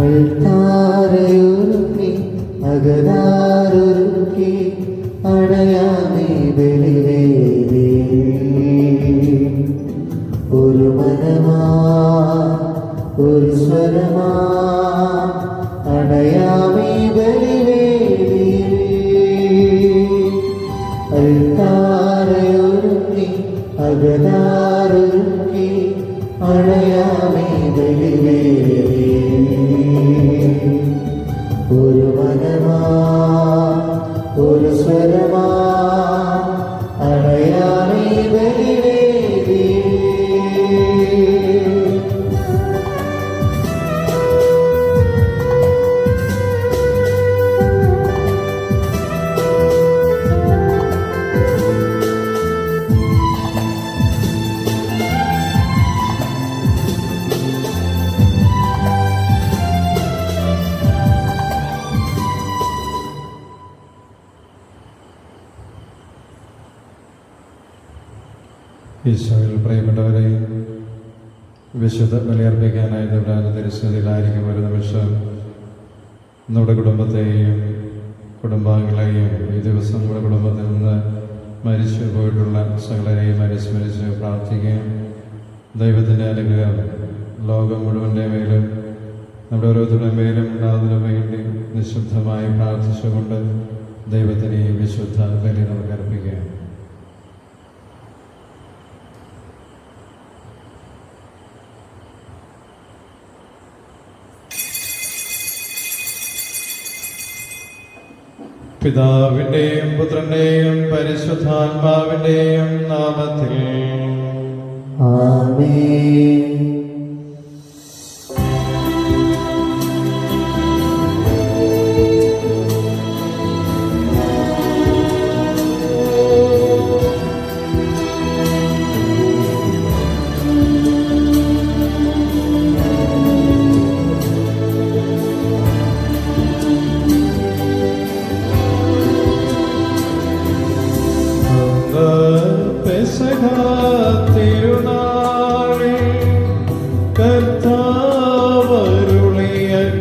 അൾത്താരയൊരുക്കി അകതാരൊരുക്കി അടയാമേ ബലിവേദി. ഒരു മനമാ ഒരു സ്വരമാ അടയാമേ ബലിവേദി. അൾത്താരയൊരുക്കി അകതാരൊരുക്കി അടയാമേ ബലിവേദി. ഒരു മനമാ ഒരു സ്വരമാ അടയാമേ ബലിവേദി. ഈശോയിൽ പ്രിയപ്പെട്ടവരെ, വിശുദ്ധ ബലിയർപ്പിക്കാനായി തമ്പുരാന്റെ തിരുസന്നിധിയിലായിരിക്കും ഒരു നിമിഷം നമ്മുടെ കുടുംബത്തെയും കുടുംബാംഗങ്ങളെയും ഈ ദിവസം നമ്മുടെ കുടുംബത്തിൽ നിന്ന് മരിച്ചു പോയിട്ടുള്ള സകലരെയും അനുസ്മരിച്ച് പ്രാർത്ഥിക്കുകയും ദൈവത്തിൻ്റെ അനുഗ്രഹം ലോകം മുഴുവൻ്റെ മേലും നമ്മുടെ ഓരോരുത്തരുടെ മേലും ഉണ്ടാകുന്നതിനു വേണ്ടി നിശബ്ദമായി പ്രാർത്ഥിച്ചുകൊണ്ട് ദൈവത്തിന് ഈ വിശുദ്ധ ബലി നമുക്ക് അർപ്പിക്കുകയാണ്. പിതാവിൻ്റെയും പുത്രൻ്റെയും പരിശുദ്ധാത്മാവിൻ്റെയും നാമത്തിൽ ആമേൻ. തിരുനാളിൽ കർത്താവരുളിയ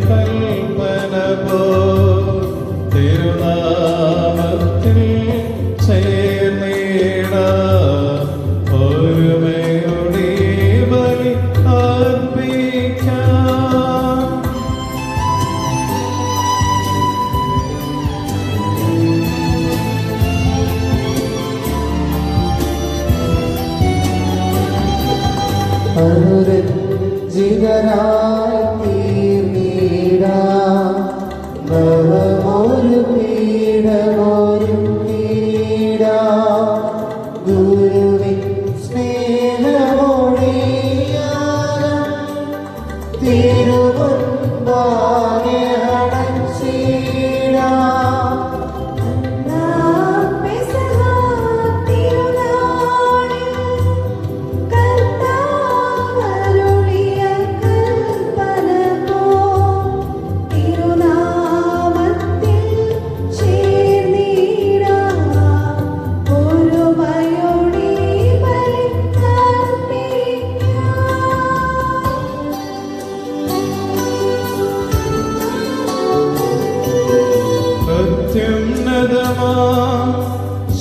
കൽപ്പന പോൽ തിരുനാമത്തിൽ ചേർന്നിടാം ഒരുമയോടെ ബലി അർപ്പിക്കാം. അനുരഞ്ജിതരായി തീർന്നിടാം നവമൊരു പീഠമൊരുക്കിടാം. ഗുരുവിൻ സ്നേഹമൊഴിയാം തിരുമുൻപാകെ അടച്ചിടാം.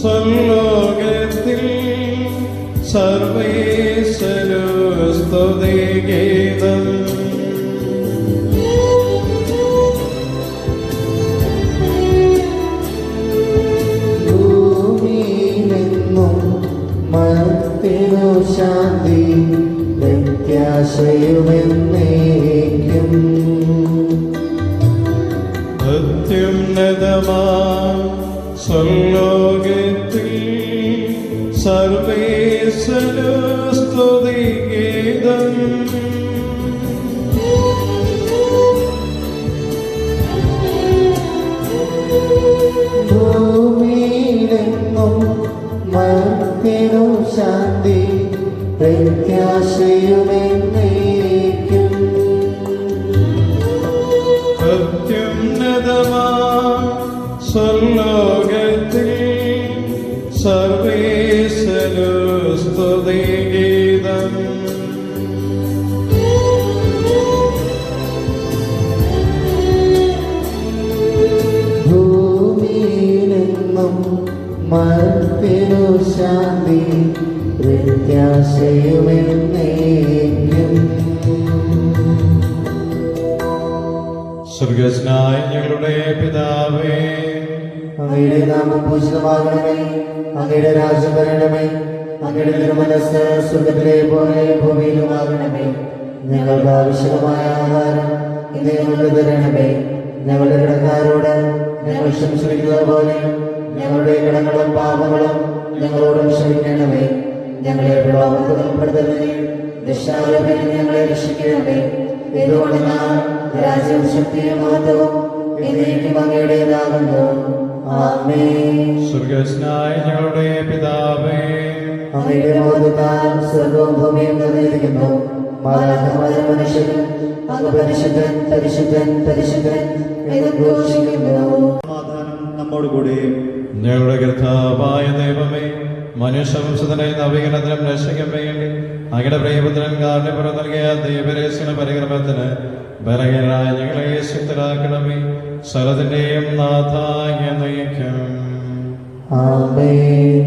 സ്വർലോകത്തിൽ സർവേശ്വരോ സ്തുതിഗീതം. ഭൂമിയിലെങ്ങും മനത്തിനു ശാന്തി പ്രത്യാശയുമെന്നേക്കും. അത്യുന്നതമാ സ്വർലോകത്തിൽ സർവേശ്വരോ സ്തുതിഗീതം. ഭൂമിയിലെങ്ങും മനത്തിനു ശാന്തി പ്രത്യാശയുമെന്നേക്കും. അത്യുന്നതമാ സ്വർലോകത്തിൽ സർവേശ്വരോ സ്തുതി. മർത്തിനു ശാന്തി പ്രത്യാശയുമെന്നേക്കും. സ്വർഗസ്നായ ഞങ്ങളുടെ പിതാവേ, അങ്ങയുടെ നാമം പൂജിതമാകണമേ. അങ്ങയുടെ രാജ്യം വരണമേ. അങ്ങയുടെ തിരുമനസ്സ് സ്വർഗ്ഗത്തിലെ പോലെ ഭൂമിയിലുമാകണമേ. ഞങ്ങൾക്ക് ആവശ്യമായ ആഹാരം ഇന്ന് ഞങ്ങൾക്ക് തരണമേ. ഞങ്ങളുടെ കടക്കാരോട് ഞങ്ങൾ ക്ഷമിച്ചിരിക്കുന്നത് പോലെ ഞങ്ങളുടെ കടങ്ങളും പാപങ്ങളും ഞങ്ങളോടും ക്ഷമിക്കണമേ. ഞങ്ങളെ പ്രലോഭനത്തിൽ ഉൾപ്പെടുത്തരുതേ, ദുഷ്ടാരൂപയിൽ ഞങ്ങളെ രക്ഷിക്കണമേ. എന്തുകൊണ്ടെന്നാൽ രാജ്യവും ശക്തിയും മഹത്വവും എന്നേക്കും അങ്ങയുടേതാകുന്നു. ആമേൻ. സ്വർഗസ്നായ ഞങ്ങളുടെ പിതാവേ, അങ്ങയുടെ മഹത്വത്താൽ സ്വർഗ്ഗവും ഭൂമിയും നിറഞ്ഞിരിക്കുന്നു. മാലാഖമാരും മനുഷ്യരും അങ്ങ് പരിശുദ്ധൻ പരിശുദ്ധൻ പരിശുദ്ധൻ എന്ന് ഘോഷിക്കുന്നു. സമാധാനം നമ്മോടുകൂടെ. ഞങ്ങളുടെ കർത്താവായ ദൈവമേ, മനുഷ്യവംശത്തിന്റെ നവീകരണത്തിനും രക്ഷയ്ക്കും വേണ്ടി അങ്ങയുടെ പ്രിയപുത്രൻ കാരുണ്യപുരം നൽകിയ ദൈവരേശന പരിക്രമത്തിന് ബലഹീനരായ ഞങ്ങളെ ശക്തരാക്കണമേ. സകലത്തിന്റെയും നാഥായ നയിക്കും. ആമേൻ.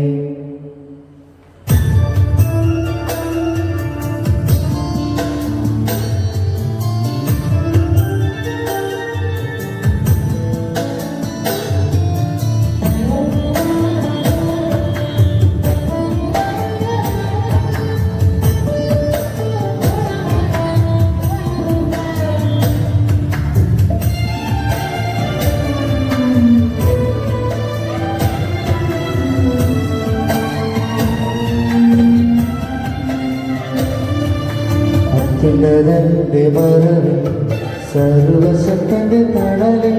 അത്യുന്നതന്റെ മറവിൽ സർവശക്തന്റെ തണലിൽ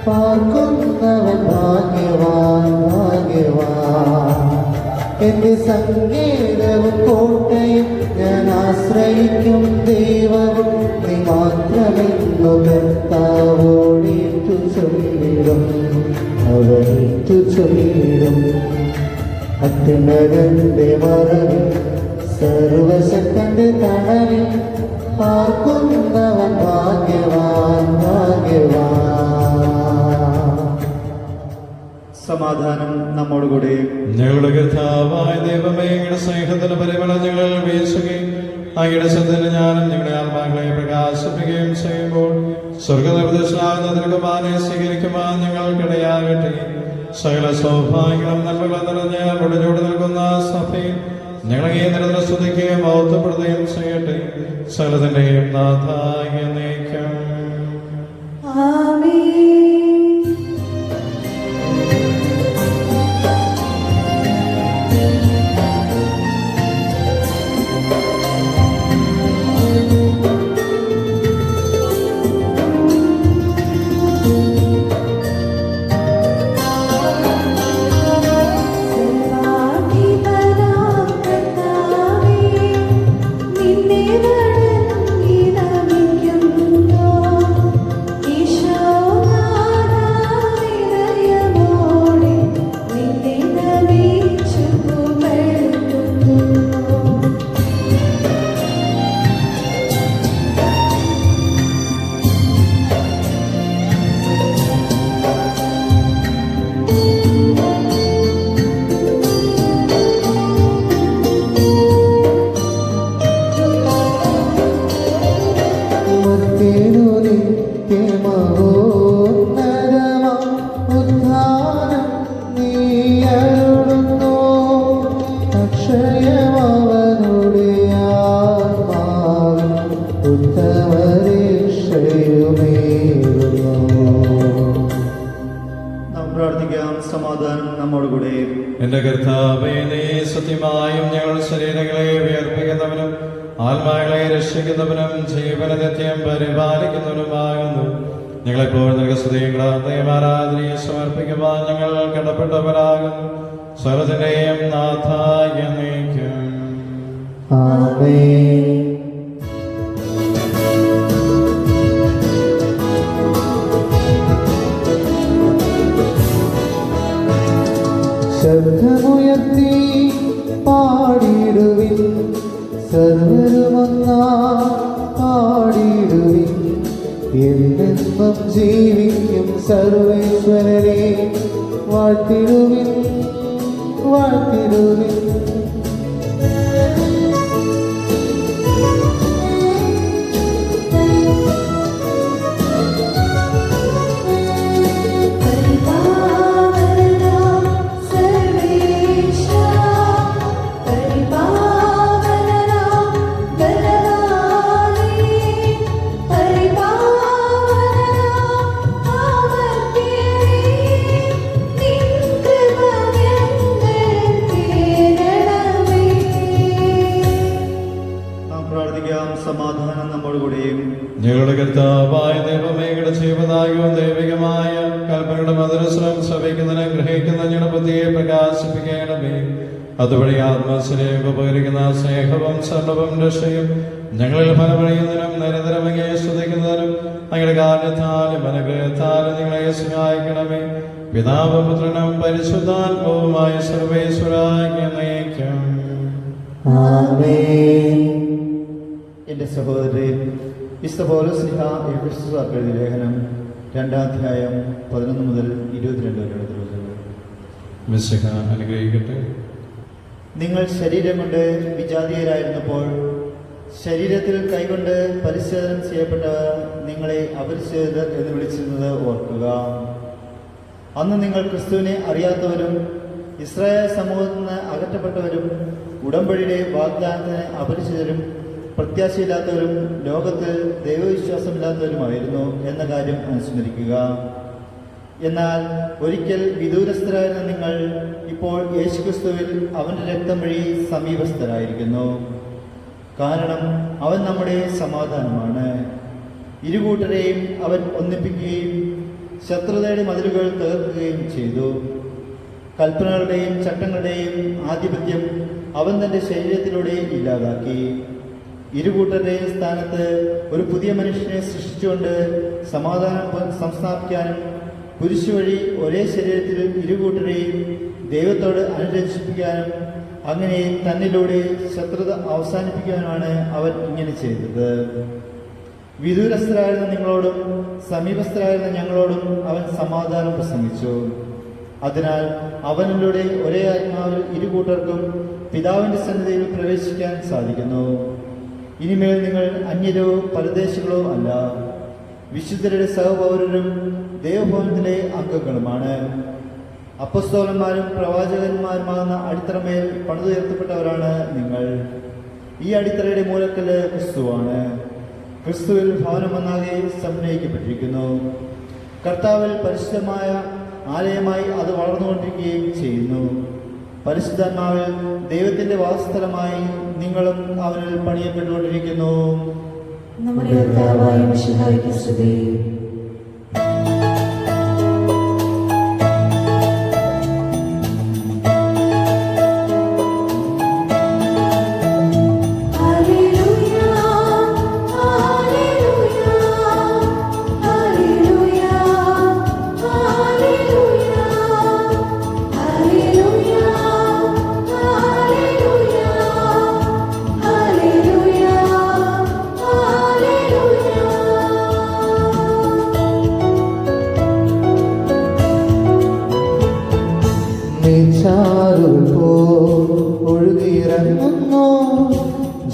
പാർക്കുന്നവൻ ഭാഗ്യവാൻ ഭാഗ്യവാൻ. എന്റെ സങ്കേതവും കോട്ടയും ഞാൻ ആശ്രയിക്കും ദൈവവും നീ മാത്രമെന്നു കർത്താവോടേറ്റു ചൊല്ലിടും അവനേറ്റു ചൊല്ലിടും. അത്യുന്നതന്റെ മറവിൽ സർവശക്തന്റെ തണലിൽ പാർക്കുന്നവൻ ഭാഗ്യവാൻ ഭാഗ്യവാൻ. സമാധാനം നമ്മോടുകൂടെ. ഞങ്ങളുടെ കർത്താവായ ദൈവമേ, അങ്ങയുടെ സ്നേഹത്തിന് പരിമളം ഞങ്ങൾ വീശുകയും അങ്ങയുടെ ശ്രദ്ധയിൽ ജ്ഞാനം ഞങ്ങളുടെ ആത്മാക്കളെ പ്രകാശിപ്പിക്കുകയും ചെയ്യുമ്പോൾ സ്വർഗനിർദ്ദേശനാകുന്ന കുമാരനെ സ്വീകരിക്കുവാൻ ഞങ്ങൾക്കിടയാകട്ടെ. സകല സൗഭാഗ്യങ്ങളും നന്മകളും നിറഞ്ഞ് മുടിഞ്ഞോട് നിൽക്കുന്ന സഭയിൽ ഞങ്ങളെ നിരന്തര സ്തുതിക്കുകയും മഹത്വപ്പെടുത്തുകയും ചെയ്യട്ടെ. സകലത്തിന്റെയും നാഥായ നയിക്കും. സമാധാനം നമ്മോടുകൂടെ. എന്റെ കർത്താവേ, നീ സത്യമായും ഞങ്ങൾ ശരീരങ്ങളെ വിയർപ്പിക്കുന്നവനും ആത്മാക്കളെ രക്ഷിക്കുന്നവനും ജീവന നിത്യം പരിപാലിക്കുന്നവനുമാകുന്നു. ഞങ്ങളെപ്പോൾ നിനക്ക് സ്തുതിയും പ്രാർത്ഥനയും ആരാധനയും സമർപ്പിക്കുവാൻ ഞങ്ങൾ കടപ്പെട്ടവരാകുന്നു. സർവ്വത്തിന്റെയും നാഥായ നയിക്കും. ആമേൻ. ശബ്ദമുയർത്തി പാടിടുവിൻ, സർവരുമൊന്നായി പാടിടുവിൻ. എന്നെന്നും ജീവിക്കും സർവേശ്വരരെ വാഴ്ത്തിടുവിൻ. വാഴ്ത്തിടുവിൻ. നാം പ്രാർത്ഥിക്കാം. സമാധാനം നമ്മോടുകൂടെയും. ഞങ്ങളുടെ കർത്താവായ ദൈവമേ, ഞങ്ങളുടെ ജീവദായകവും ദൈവികമായ കൽപ്പനയുടെ മധുരസ്വരം ശ്രവിക്കുന്നതിനെ ഗ്രഹിക്കുന്ന ഞങ്ങളുടെ ബുദ്ധിയെ പ്രകാശിപ്പിക്കണമേ. അതുവഴി ആത്മശ്രയം ഉപകരിക്കുന്ന സ്നേഹവും സർവവും രക്ഷയും ഞങ്ങളിൽ ഫലമറിയുന്നതിനും നിരന്തരം അങ്ങയെ സ്തുതിക്കുന്നതിനും അങ്ങയുടെ കാരണത്താലും അനുഗ്രഹത്താലും ഞങ്ങളെ സഹായിക്കണമേ. പിതാവും പുത്രനും പരിശുദ്ധാത്മാവുമായ സർവേശ്വരായ നയിക്കും. ആമേൻ. എൻ്റെ സഹോദരരെ, വിശുദ്ധ പൗലോസ്ലീഹ എഫെസോസ്യർക്ക് എഴുതിയ ലേഖനം 2-ാം 11 മുതൽ 22 വരെയുള്ള തിരുവചനങ്ങൾ. മിശിഹ അനുഗ്രഹിക്കട്ടെ. നിങ്ങൾ ശരീരം കൊണ്ട് വിജാതീയരായിരുന്നപ്പോൾ ശരീരത്തിൽ കൈകൊണ്ട് പരിച്ഛേദനം ചെയ്യപ്പെട്ടവർ നിങ്ങളെ അപരിച്ഛേദർ എന്ന് വിളിച്ചിരുന്നത് ഓർക്കുക. അന്ന് നിങ്ങൾ ക്രിസ്തുവിനെ അറിയാത്തവരും ഇസ്രായേൽ സമൂഹത്തിൽ നിന്ന് അകറ്റപ്പെട്ടവരും ഉടമ്പടിയുടെ വാഗ്ദാനത്തിന് അപരിചിതരും പ്രത്യാശയില്ലാത്തവരും ലോകത്തിൽ ദൈവവിശ്വാസമില്ലാത്തവരുമായിരുന്നു എന്ന കാര്യം അനുസ്മരിക്കുക. എന്നാൽ ഒരിക്കൽ വിദൂരസ്ഥരായിരുന്ന നിങ്ങൾ ഇപ്പോൾ യേശുക്രിസ്തുവിൽ അവൻ്റെ രക്തം വഴി സമീപസ്ഥരായിരിക്കുന്നു. കാരണം അവൻ നമ്മുടെ സമാധാനമാണ്. ഇരുകൂട്ടരെയും അവൻ ഒന്നിപ്പിക്കുകയും ശത്രുതയുടെ മതിലുകൾ തകർക്കുകയും ചെയ്തു. കൽപ്പനകളുടെയും ചട്ടങ്ങളുടെയും ആധിപത്യം അവൻ തൻ്റെ ശരീരത്തിലൂടെ ഇല്ലാതാക്കി. ഇരുകൂട്ടരുടെയും സ്ഥാനത്ത് ഒരു പുതിയ മനുഷ്യനെ സൃഷ്ടിച്ചുകൊണ്ട് സമാധാനം സംസ്ഥാപിക്കാനും കുരിശു വഴി ഒരേ ശരീരത്തിൽ ഇരുകൂട്ടരെയും ദൈവത്തോട് അനുരഞ്ജിപ്പിക്കാനും അങ്ങനെ തന്നിലൂടെ ശത്രുത അവസാനിപ്പിക്കാനുമാണ് അവൻ ഇങ്ങനെ ചെയ്തത്. വിദൂരസ്ഥരായിരുന്ന നിങ്ങളോടും സമീപസ്ഥരായിരുന്ന ഞങ്ങളോടും അവൻ സമാധാനം പ്രസംഗിച്ചു. അതിനാൽ അവനിലൂടെ ഒരേ ആത്മാവിൽ ഇരുകൂട്ടർക്കും പിതാവിൻ്റെ സന്നിധിയിൽ പ്രവേശിക്കാൻ സാധിക്കുന്നു. ഇനിമേൽ നിങ്ങൾ അന്യരോ പരദേശികളോ അല്ല, വിശുദ്ധരുടെ സഹപൗരരും ദൈവഭവനത്തിലെ അംഗങ്ങളുമാണ്. അപ്പസ്തോലന്മാരും പ്രവാചകന്മാരുമാകുന്ന അടിത്തറമേൽ പണിതുയർത്തപ്പെട്ടവരാണ് നിങ്ങൾ. ഈ അടിത്തറയുടെ മൂലക്കല്ല് ക്രിസ്തുവാണ്. ക്രിസ്തുവിൽ ഭവനമൊന്നാകെ സമന്വയിക്കപ്പെട്ടിരിക്കുന്നു. കർത്താവിൽ പരിശുദ്ധമായ ആലയമായി അത് വളർന്നുകൊണ്ടിരിക്കുകയും ചെയ്യുന്നു. പരിശുദ്ധാത്മാവിൽ ദൈവത്തിന്റെ വാസസ്ഥലമായി നിങ്ങളും അവനിൽ പണിയപ്പെട്ടുകൊണ്ടിരിക്കുന്നു. നമ്മുടെ കർത്താവായ മിശിഹായ്ക്ക് സ്തുതി. ഒഴുകിയിറങ്ങുന്നു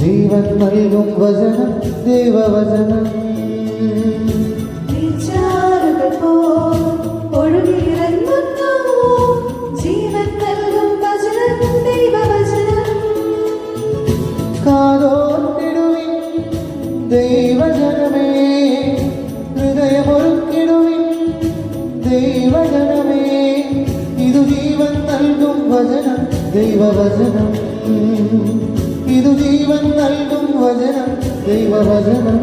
ജീവൻ നൽകും വചനം ദൈവവചനം. കാതോർത്തിടുവിൻ ദൈവജനമേ, ഹൃദയമൊരുക്കിടുവിൻ ദൈവജനമേ, ഇതു ജീവൻ നൽകും വചനം ദൈവവചനം. ഇതു ജീവൻ നൽകും വചനം ദൈവവചനം.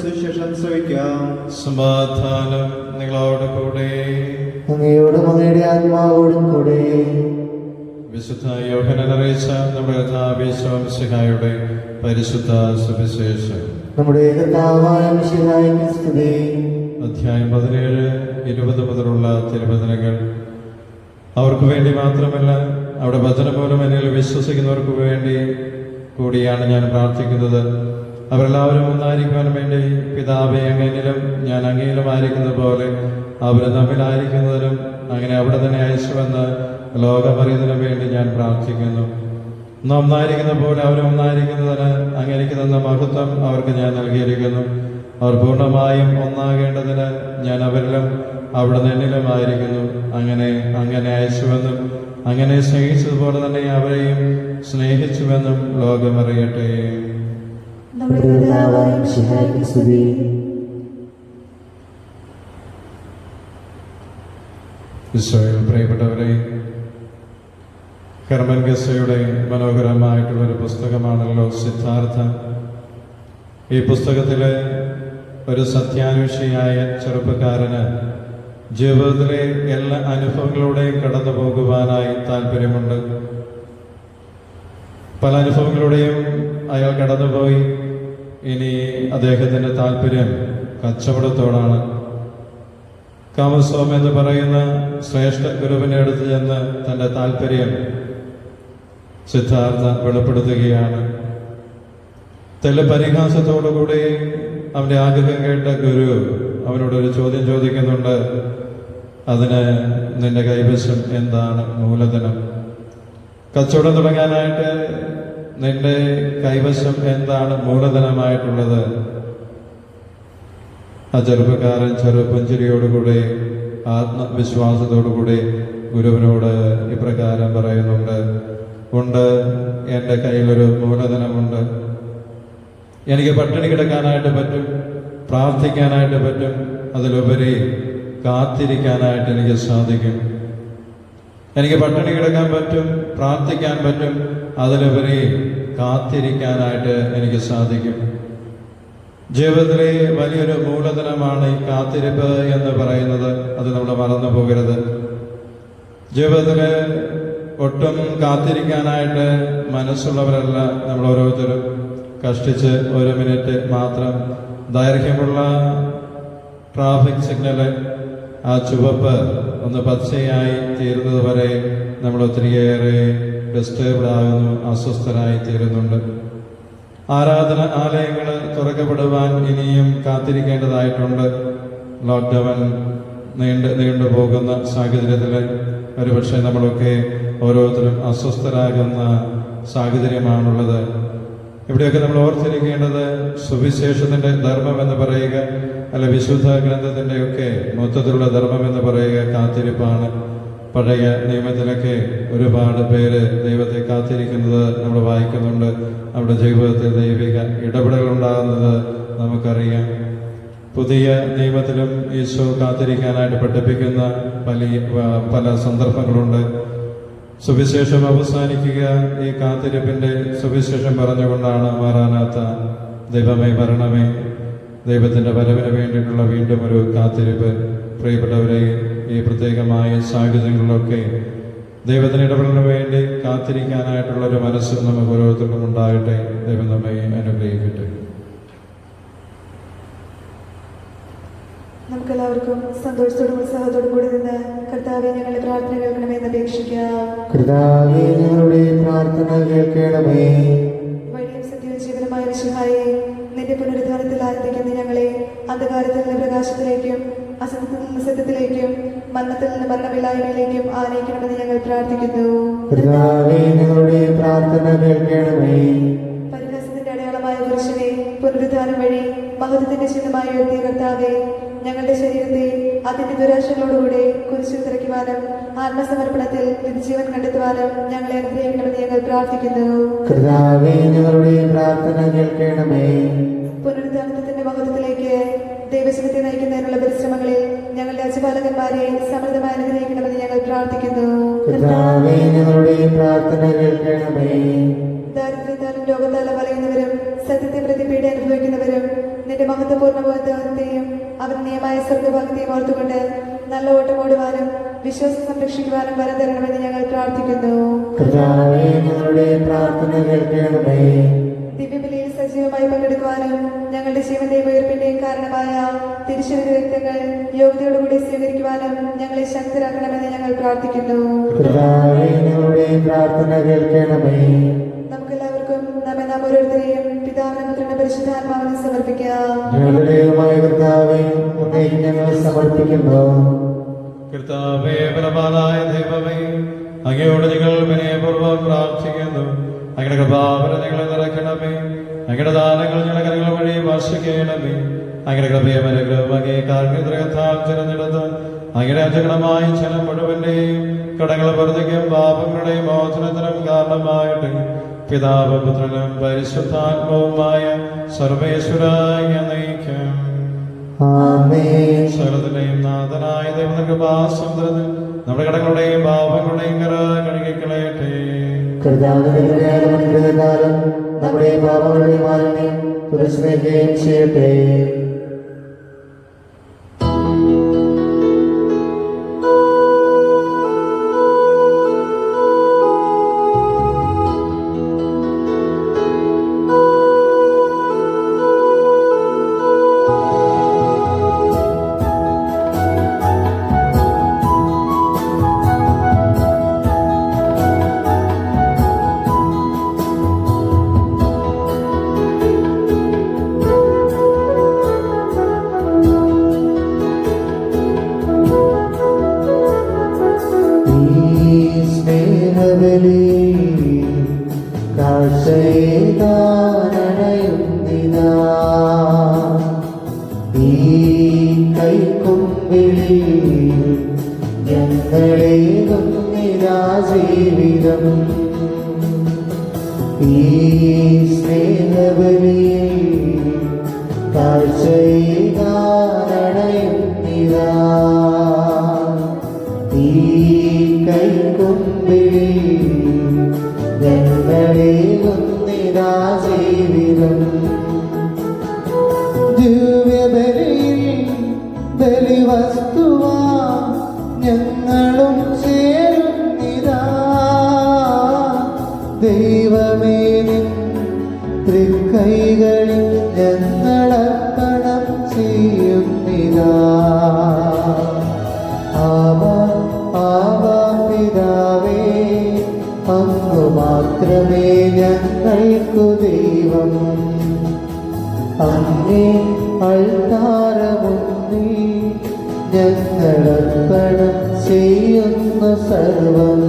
സുവിശേഷം ശ്രവിക്കാം. സമാധാനം നിങ്ങളോട് കൂടെ. അങ്ങയോടും അങ്ങയുടെ ആത്മാവോടും കൂടെ വിശുദ്ധ യോഹന്നാൻ അറിയിച്ച നമ്മുടെ കർത്താവിശ്വാസിഹായുടെ പരിശുദ്ധ സുവിശേഷം. നമ്മുടെ കർത്താവായ മിശിഹായിക്ക് സ്തുതി. അധ്യായം 17, 20 മുതലുള്ള തിരുവചനങ്ങൾ. അവർക്ക് വേണ്ടി മാത്രമല്ല, അവിടെ വചനം മൂലം എന്നിൽ വിശ്വസിക്കുന്നവർക്ക് വേണ്ടി കൂടിയാണ് ഞാൻ പ്രാർത്ഥിക്കുന്നത്. അവരെല്ലാവരും ഒന്നായിരിക്കുവാൻ വേണ്ടി പിതാവേ അങ്ങനിലും ഞാൻ അങ്ങയിലും ആയിരിക്കുന്നത് പോലെ അവർ തമ്മിലായിരിക്കുന്നതിനും അങ്ങനെ അവിടെ തന്നെ അയച്ചുവെന്ന് ലോകമറിയുന്നതിനും വേണ്ടി ഞാൻ പ്രാർത്ഥിക്കുന്നു. നാം ഒന്നായിരിക്കുന്ന പോലെ അവരും ഒന്നായിരിക്കുന്നതിന് അങ്ങേക്ക് തന്ന മഹത്വം അവർക്ക് ഞാൻ നൽകിയിരിക്കുന്നു. അവർ പൂർണ്ണമായും ഒന്നാകേണ്ടതിന് ഞാൻ അവരിലും അവിടെ എന്നിലും ആയിരിക്കുന്നു. അങ്ങനെ അയച്ചുവെന്നും അങ്ങനെ സ്നേഹിച്ചതുപോലെ തന്നെ അവരെയും സ്നേഹിച്ചുവെന്നും ലോകമറിയട്ടെ. നമ്മുടെ കർത്താവായ മിശിഹായിക്ക് സ്തുതി. ഈശോയിൽ പ്രിയപ്പെട്ടവരെ, ഹെർമൻ ഗസയുടെ മനോഹരമായിട്ടുള്ളൊരു പുസ്തകമാണല്ലോ സിദ്ധാർത്ഥ. ഈ പുസ്തകത്തിലെ ഒരു സത്യാന്വേഷിയായ ചെറുപ്പക്കാരന് ജീവിതത്തിലെ എല്ലാ അനുഭവങ്ങളിലൂടെയും കടന്നു പോകുവാനായി താല്പര്യമുണ്ട്. പല അനുഭവങ്ങളിലൂടെയും അയാൾ കടന്നുപോയി. ഇനി അദ്ദേഹത്തിൻ്റെ താല്പര്യം കച്ചവടത്തോടാണ്. കാമസ്വാമി എന്ന് പറയുന്ന ശ്രേഷ്ഠ ഗുരുവിനെ അടുത്ത് ചെന്ന് തൻ്റെ താല്പര്യം സിദ്ധാർത്ഥ വെളിപ്പെടുത്തുകയാണ്. തെല്ല പരിഹാസത്തോടുകൂടി അവൻ്റെ ആഗ്രഹം കേട്ട ഗുരു അവനോടൊരു ചോദ്യം ചോദിക്കുന്നുണ്ട്. അതിന് നിന്റെ കൈവശം എന്താണ് മൂലധനം? കച്ചവടം തുടങ്ങാനായിട്ട് നിന്റെ കൈവശം എന്താണ് മൂലധനമായിട്ടുള്ളത്? ആ ചെറുപ്പക്കാരൻ ചെറുപുഞ്ചിരിയോടുകൂടി ആത്മവിശ്വാസത്തോടുകൂടി ഗുരുവിനോട് ഇപ്രകാരം പറയുന്നുണ്ട്. ഉണ്ട്, എൻ്റെ കയ്യിലൊരു മൂലധനമുണ്ട്. എനിക്ക് പട്ടിണി കിടക്കാനായിട്ട് പറ്റും, പ്രാർത്ഥിക്കാനായിട്ട് പറ്റും, അതിലുപരി കാത്തിരിക്കാനായിട്ട് എനിക്ക് സാധിക്കും. എനിക്ക് പട്ടിണി കിടക്കാൻ പറ്റും, പ്രാർത്ഥിക്കാൻ പറ്റും, അതിലുപരി കാത്തിരിക്കാനായിട്ട് എനിക്ക് സാധിക്കും. ജീവിതത്തിലെ വലിയൊരു മൂലധനമാണ് ഈ കാത്തിരിപ്പ് എന്ന് പറയുന്നത്. അത് നമ്മൾ മറന്നു പോകരുത്. ജീവിതത്തിൽ ഒട്ടും കാത്തിരിക്കാനായിട്ട് മനസ്സുള്ളവരല്ല നമ്മൾ ഓരോരുത്തരും. കഷ്ടിച്ച് 1 മിനിറ്റ് മാത്രം ദൈർഘ്യമുള്ള ട്രാഫിക് സിഗ്നല്, ആ ചുവപ്പ് ഒന്ന് പച്ചയായി തീരുന്നത് വരെ നമ്മൾ ഒത്തിരിയേറെ ഡിസ്റ്റർബ്ഡ് ആകുന്നു, അസ്വസ്ഥരായി തീരുന്നുണ്ട്. ആരാധന ആലയങ്ങൾ തുറക്കപ്പെടുവാൻ ഇനിയും കാത്തിരിക്കേണ്ടതായിട്ടുണ്ട്. ലോക്ക്ഡൗൺ നീണ്ടു പോകുന്ന സാഹചര്യത്തിൽ ഒരുപക്ഷെ നമ്മളൊക്കെ ഓരോരുത്തരും അസ്വസ്ഥരാകുന്ന സാഹചര്യമാണുള്ളത്. ഇവിടെയൊക്കെ നമ്മൾ ഓർത്തിരിക്കേണ്ടത് സുവിശേഷത്തിൻ്റെ ധർമ്മം എന്ന് പറയുക, അല്ല വിശുദ്ധ ഗ്രന്ഥത്തിൻ്റെയൊക്കെ മൊത്തത്തിലുള്ള ധർമ്മം എന്ന് പറയുക കാത്തിരിപ്പാണ്. പഴയ നിയമത്തിലൊക്കെ ഒരുപാട് പേര് ദൈവത്തെ കാത്തിരിക്കുന്നത് നമ്മൾ വായിക്കുന്നുണ്ട്. നമ്മുടെ ജീവിതത്തിൽ ദൈവിക ഇടപെടൽ ഉണ്ടാകുന്നത് നമുക്കറിയാം. പുതിയ നിയമത്തിലും ഈശോ കാത്തിരിക്കാനായിട്ട് പഠിപ്പിക്കുന്ന പല സന്ദർഭങ്ങളുണ്ട്. സുവിശേഷം അവസാനിക്കുക ഈ കാത്തിരിപ്പിൻ്റെ സുവിശേഷം പറഞ്ഞുകൊണ്ടാണ്. മാറാനാത്ത ദൈവമേ വരണമേ, ദൈവത്തിൻ്റെ വരവിന് വേണ്ടിയിട്ടുള്ള വീണ്ടും ഒരു കാത്തിരിപ്പ്. പ്രിയപ്പെട്ടവരെ, ഈ പ്രത്യേകമായ സാഹചര്യങ്ങളിലൊക്കെ ദൈവത്തിന് ഇടപെടലിന് വേണ്ടി കാത്തിരിക്കാനായിട്ടുള്ളൊരു മനസ്സ് നമുക്ക് ഓരോരുത്തർക്കും ഉണ്ടാകട്ടെ. ദൈവം നമ്മെ അനുഗ്രഹിക്കട്ടെ. നമുക്കെല്ലാവർക്കും സന്തോഷത്തോടും ഉത്സാഹത്തോടും കൂടി നിന്ന് കർത്താവെ ഞങ്ങളുടെ പ്രാർത്ഥന കേൾക്കണമെന്ന് അപേക്ഷിക്കാം. കർത്താവേ, ഞങ്ങളുടെ പ്രാർത്ഥന കേൾക്കണമേ. വഴിയും സത്യവും ജീവനുമായ മിശിഹായേ, നിന്റെ പുനരുദ്ധാനത്തിൽ ആനന്ദിക്കുന്ന ഞങ്ങളെ അന്ധകാരത്തിൽ നിന്ന് പ്രകാശത്തിലേക്കും അസത്യത്തിൽ നിന്ന് സത്യത്തിലേക്കും മരണത്തിൽ നിന്ന് മരണമില്ലായ്മയിലേക്കും ആനയിക്കണമെന്ന് ഞങ്ങൾ പ്രാർത്ഥിക്കുന്നു. കർത്താവേ, ഞങ്ങളുടെ പ്രാർത്ഥന കേൾക്കണമേ. പരിഹാസത്തിന്റെ അടയാളമായ പുരുഷനെ പുനരുദ്ധാനം വഴി മഹത്വത്തിന്റെ ചിഹ്നമായി ഉയർത്തിയ കർത്താവെ, ഞങ്ങളുടെ ശരീരത്തെ അതിന്റെ ദുരാശകളോടുകൂടി കുരിശിൽ തിരക്കുവാനും ആത്മസമർപ്പണത്തിൽ നിത്യജീവൻ കണ്ടെത്തുവാനും ഞങ്ങളെ അനുഗ്രഹിക്കണമെന്ന് ഞങ്ങൾ പ്രാർത്ഥിക്കുന്നു. കർത്താവേ, ഞങ്ങളുടെ പ്രാർത്ഥന കേൾക്കണമേ. പുനരുദ്ധാനത്തിന്റെ മഹത്വത്തിലേക്ക് ദൈവജനത്തെ നയിക്കുന്നതിനുള്ള പരിശ്രമങ്ങളിൽ ഞങ്ങളുടെ അജപാലകന്മാരെ സമൃദ്ധമായി അനുഗ്രഹിക്കണമെന്ന് ഞങ്ങൾ പ്രാർത്ഥിക്കുന്നു. കർത്താവേ, ഞങ്ങളുടെ പ്രാർത്ഥന കേൾക്കണമേ. ദാരിദ്ര്യത്താലും രോഗത്താലും വലയുന്നവരും സത്യത്തെ പ്രതി പീഡ അനുഭവിക്കുന്നവരും നിന്റെ മഹത്വപൂർണ്ണ ബോധത്തെയും അവരുടെ നിയമായ സ്വർഗഭാഗത്തെയും ഓർത്തുകൊണ്ട് നല്ല ഓട്ടം ഓടുവാനും വിശ്വാസം സംരക്ഷിക്കുവാനും വരം തരണമെന്ന് ഞങ്ങൾ പ്രാർത്ഥിക്കുന്നു. കർത്താവേ, ഞങ്ങളുടെ പ്രാർത്ഥന കേൾക്കണമേ. ദിവ്യബലിയിൽ സജീവമായി പങ്കെടുക്കുവാനും ഞങ്ങളുടെ ജീവന്റെയും ഉയർപ്പിന്റെയും കാരണമായ തിരിച്ചറിവ് രക്തങ്ങൾ യോഗ്യതയോടുകൂടി സ്വീകരിക്കുവാനും ഞങ്ങളെ ശക്തരാക്കണമെന്ന് ഞങ്ങൾ പ്രാർത്ഥിക്കുന്നു. കർത്താവേ, ഞങ്ങളുടെ പ്രാർത്ഥന കേൾക്കണമേ. നമുക്കെല്ലാവർക്കും നാം ഓരോരുത്തരെയും പിതാവിനും പുത്രനും പരിശുദ്ധാത്മാവിനും സമർപ്പിക്കാം. ഞങ്ങളുടെ ദൈവമായ കർത്താവേ, അങ്ങേക്ക് ഞങ്ങൾ സമർപ്പിക്കുന്നു. കർത്താവേ, ബലവാനായ ദൈവമേ, അങ്ങയോട് ഞങ്ങൾ വിനയപൂർവ്വം പ്രാർത്ഥിക്കുന്നു. അങ്ങയുടെ കൃപാവരം ഞങ്ങളെ നിറയ്ക്കണമേ. അങ്ങയുടെ ദാനങ്ങൾ ഞങ്ങളുടെ കരങ്ങൾ വഴി വർഷിക്കണമേ. അങ്ങയുടെ കൃപയും അനുഗ്രഹവും അങ്ങേ കാരുണ്യത്താൽ തിരഞ്ഞെടുത്ത് അങ്ങയുടെ അജഗണമായ ജനം മുഴുവന്റെയും കടങ്ങൾ വർദ്ധിക്കും പാപങ്ങളുടെയും മോചനത്തിനും കാരണമായിട്ട് പിതാവും പുത്രനും പരിശുദ്ധാത്മാവുമായ സർവേശ്വരായ നയിക്കും. ആമേൻ. സകലത്തിന്റെയും നാഥനായ ദൈവത്തിന്റെ കൃപാസമുദ്രത്തിൽ നമ്മുടെ കടങ്ങളുടെയും പാപങ്ങളുടെയും കര കഴുകിക്കളയട്ടെ. കർത്താവിന്റെ കൃപയാലും അനുഗ്രഹത്താലും നമ്മുടെ പാപങ്ങളുടെ മാലിന്യം തുടച്ചു നീക്കുകയും ചെയ്യട്ടെ. ജീവിതം ഈ സ്നേഹബലിയെ കാഴ്ചയിടാനടയുന്നിതാ. ഈ കൈക്കൊമ്പിളി ഞങ്ങളേകുന്നിതാ ജീവിതം. ദിവ്യബലിയിൽ ബലിവസ്തുവാ ഞങ്ങളും ചേരുന്നിതാ. ദൈവമേ, നിൻ തൃക്കൈകളിൽ ഞങ്ങളർപ്പണം ചെയ്യുന്നിതാ. ആവാ പിതാവേ, അങ്ങ് മാത്രമേ ഞങ്ങൾക്കു ദൈവം. അങ്ങേ അൾത്താരമുന്നേ ഞങ്ങളർപ്പണം ചെയ്യുന്ന സർവം.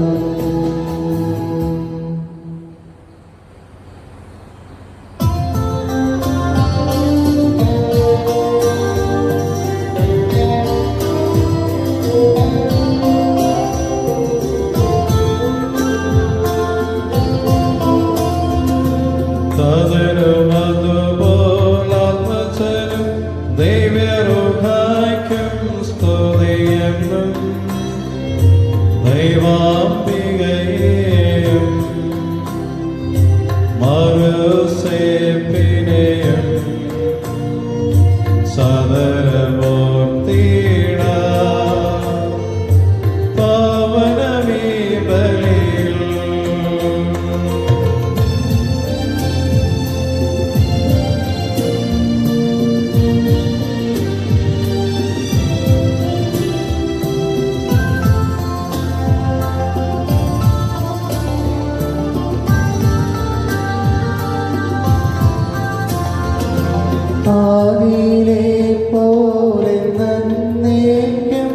ആദിയിലെ പോലെ നന്നേക്കും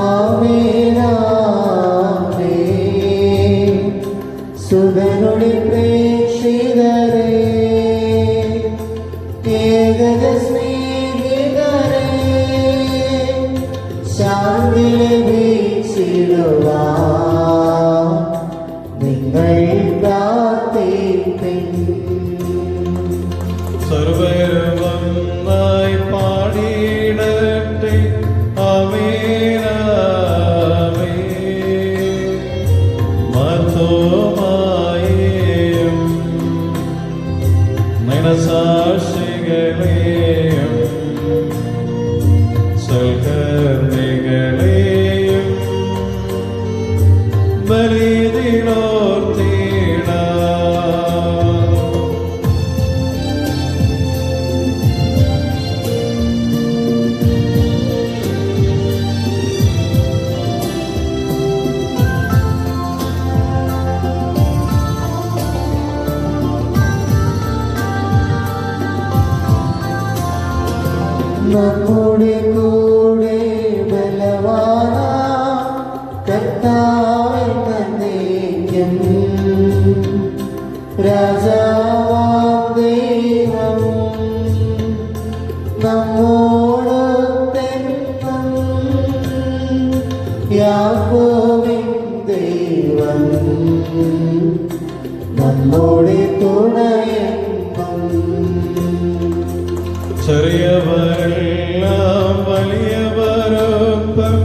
ആമേനാമേൻ. സുതനുടെ പ്രേക്ഷിതരേ, ഏകജ സ്നേഹിതരേ, ശാന്തി ലഭിച്ചിടുവാൻ നിങ്ങൾ പ്രാർത്ഥിപ്പിൻ. സർവരുമൊന്നായി പാടിയിടട്ടെ ആമേനാമേൻ. മർത്തോമായേയും മനസാക്ഷികളെയും നമ്മുടെ കൂടെ ബലവാന കർത്താവൻ തന്നേക്കും രാജാവാം ദൈവം നമ്മോടൊത്തെന്നും യാക്കോബിൻ ദൈവം നമ്മുടെ തുണയെന്നും ചെറിയവരെല്ലാം വലിയവരൊപ്പം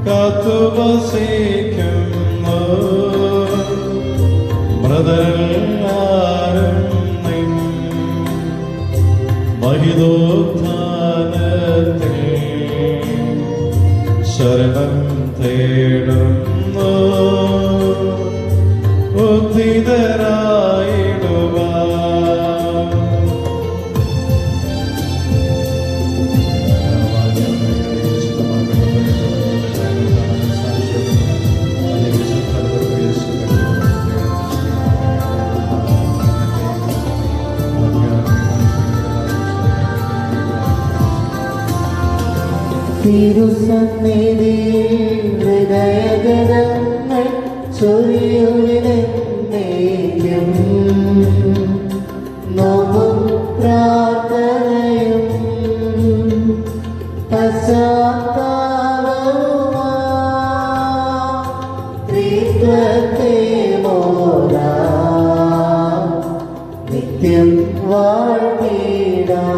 കാത്തുവസിക്കുന്നു മൃതരെല്ലാരും നിൻ മഹിതോത്ഥാനത്തിൽ ശരണം തേടുന്നു ഉദ്ധിതരായിടുവാൻ. തിരുസന്നിധിയിൽ ഹൃദയഗതങ്ങൾ ചൊരിയുവിനെന്നേക്കും നോമ്പും പ്രാർത്ഥനയും പശ്ചാത്താപവുമാ ത്രിത്വത്തെ മോദാ നിത്യം വാഴ്ത്തിടാം.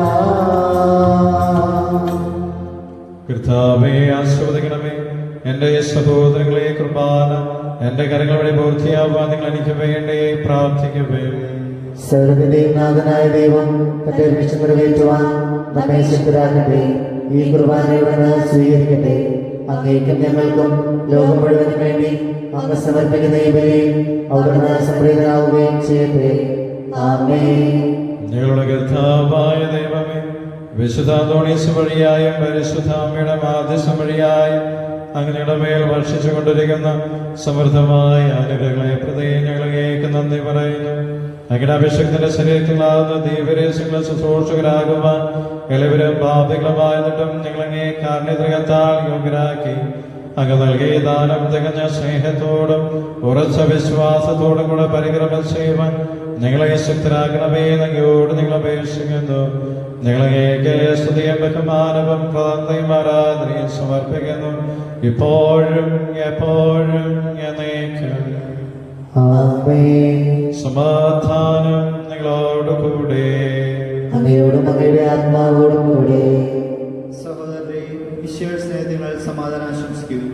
കർത്താവേ ആശീർവദിക്കണമേ. എൻ്റെ സഹോദരങ്ങളെ കുർബാന എൻ്റെ കരങ്ങൾ വഴി പൂർത്തിയാവാൻ നിങ്ങൾ എനിക്ക് വേണ്ടി പ്രാർത്ഥിക്കുവേ. സർവ്വത്തിന്റെയും നാഥനായ ദൈവം തന്റെ ലക്ഷ്യം നിറവേറ്റുവാൻ നമ്മെ ശക്തരാക്കട്ടെ. ഈ കുർബാനയുടെ സ്വീകരിക്കട്ടെ. അങ്ങേക്കും ഞങ്ങൾക്കും ലോകം മുഴുവനും വേണ്ടി അങ്ങ് സമർപ്പിക്കുന്ന ഈ ബലിയിൽ അവിടുന്ന് സംപ്രീതനാവുകയും ചെയ്യട്ടെ. ആമേൻ. ഞങ്ങളുടെ കർത്താവായ ദൈവമേ, വിശുദ്ധ അന്തോണീസ് വഴിയായും പരിശുദ്ധ അമ്മയുടെ മാധ്യസ്ഥം വഴിയായും അങ്ങയുടെ മേൽ വർഷിച്ചു കൊണ്ടിരിക്കുന്ന സമൃദ്ധമായ അനുഗ്രഹങ്ങളെ പ്രതി ഞങ്ങളേക്ക് നന്ദി പറയുന്നു. അങ്ങയുടെ അഭിഷേകത്തിന്റെ ശരീരത്തിലാകുന്ന ദൈവരേശങ്ങളെ ശുശ്രൂഷകരാകുവാൻ എല്ലാവരും പാപികളുമായിരുന്നിട്ടും ഞങ്ങളങ്ങേ കാരുണ്യത്താൽ യോഗ്യരാക്കി അങ്ങ് നൽകിയ ദാനം തികഞ്ഞ സ്നേഹത്തോടും ഉറച്ച വിശ്വാസത്തോടും കൂടെ പരിക്രമം ചെയ്യുവാൻ ഞങ്ങളെ ശക്തരാക്കണമേ. അങ്ങയോട് ഞങ്ങൾ അപേക്ഷിക്കുന്നു. ഞങ്ങളേക്ക് സ്തുതിയും ബഹുമാനവും പ്രതയും ആരാധനയും സമർപ്പിക്കുന്നു, ഇപ്പോഴും എപ്പോഴും എന്നേക്കും. ആമേൻ. സമാധാനം നിങ്ങളോടുകൂടെ. അങ്ങയോടും അങ്ങയുടെ ആത്മാവോടും കൂടെ. സഹോദരരെ, ഈശോയുടെ സ്നേഹത്തിൽ സമാധാനം ആശംസിക്കുന്നു.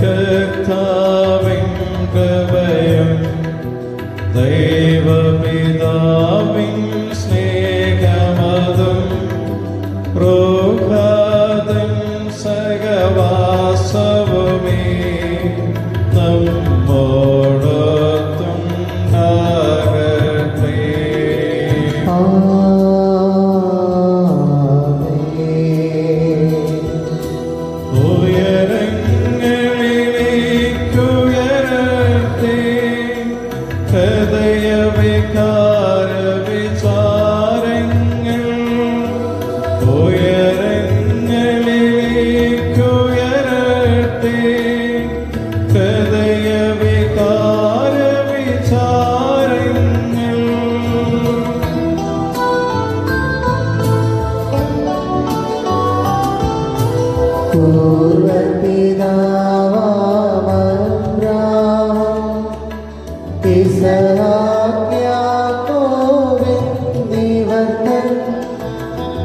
കർത്താവിൻ കൃപയും ദൈവപിതാവിൻ സ്നേഹമതും റൂഹാദൻ സഹവാസവുമേ നമ്മോടൊത്തുണ്ടാകട്ടെ. ഉയരങ്ങളിലേക്കുയരട്ടെ ഹൃദയവികാര വിചാരങ്ങൾ. ഉയരങ്ങളിലേക്കുയരട്ടെ ഹൃദയവികാര വിചാരങ്ങൾ.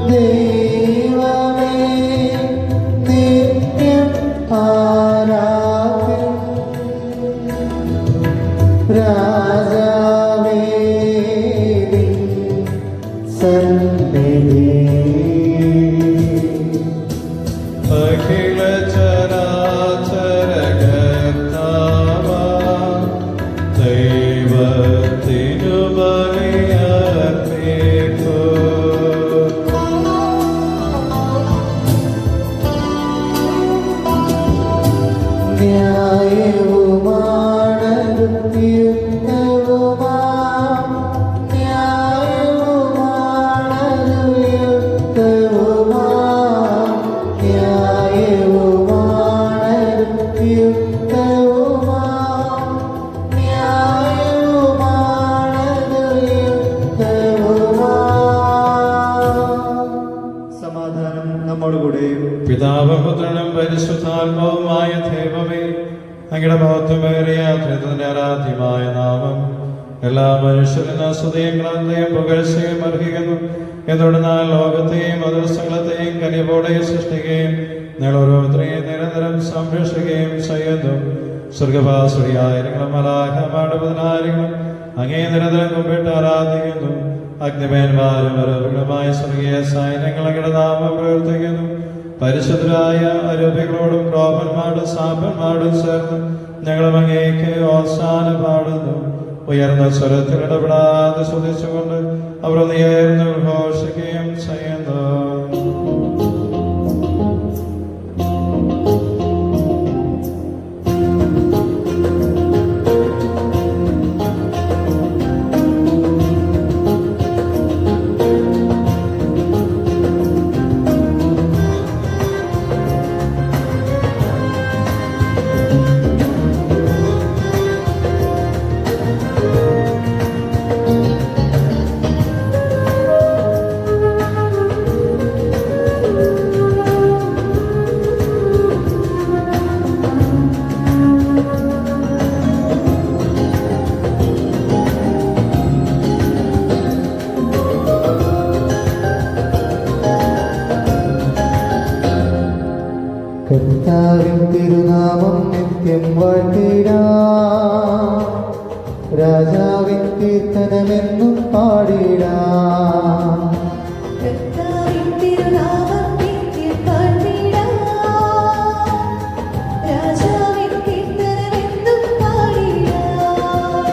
ദൈവമേ നിത്യം ആരാധന. രാജാവേ നിൻ സന്നിധി അഖില ചരാചര കർത്താവാ ദൈവത്തിനു ബലിയർപ്പിക്കൂ. ന്യായ ന്യായവുമാണതു യുക്തവുമാം ന്യായവുമാണതു യുക്തവുമാം ന്യായവുമാണതു യുക്തവുമാം ന്യായവുമാണതു യുക്തവുമാം. സമാധാനം നമ്മോടുകൂടെ. പിതാവും പുത്രനും പരിശുദ്ധാത്മാവുമായ ദൈവമേ, അങ്ങയുടെ മഹത്വമേറിയ ത്രിത്വത്തിന്റെ ആരാധ്യമായ നാമം എല്ലാ മനുഷ്യരും സ്തുതിയും പുകഴ്ചയും അർഹിക്കുന്നു. എന്തുകൊണ്ടെന്നാൽ ലോകത്തെയും മതസ്ഥലത്തെയും കനിവോടെ സൃഷ്ടിക്കുകയും നിങ്ങൾ ഓരോരുത്തരെയും നിരന്തരം സംരക്ഷിക്കുകയും ചെയ്യുന്നു. സ്വർഗവാസുടിയായിരങ്ങളും മലാഖമാടുപതിനായിരങ്ങളും അങ്ങേ നിരന്തരം കുമ്പിട്ട് ആരാധിക്കുന്നു. അഗ്നിമേന്മാരും അരൂപികളുമായ സ്വർഗീയ സൈന്യങ്ങൾ അങ്ങയുടെ നാമം പ്രവർത്തിക്കുന്നു. പരിശുദ്ധരായ അരൂപികളോടും ക്രോപന്മാരും സാപന്മാരും ചേർന്ന് ഞങ്ങളും അങ്ങേക്ക് ഓസാന പാടുന്നു. ഉയർന്ന സ്വരത്തിൽ ഇടപെടാതെ സ്തുതിച്ചുകൊണ്ട് അവർ ഉയർന്ന് ഉദ്ഘോഷിക്കുകയും ചെയ്യുന്നു. കർത്താവിൻ തിരുനാമം നിത്യം വാഴ്ത്തിടാം. രാജാവിൻ കീർത്തനമെന്നും പാടിടാം. കർത്താവിൻ തിരുനാമം നിത്യം പാടിടാം. രാജാവിൻ കീർത്തനമെന്നും പാടിടാം.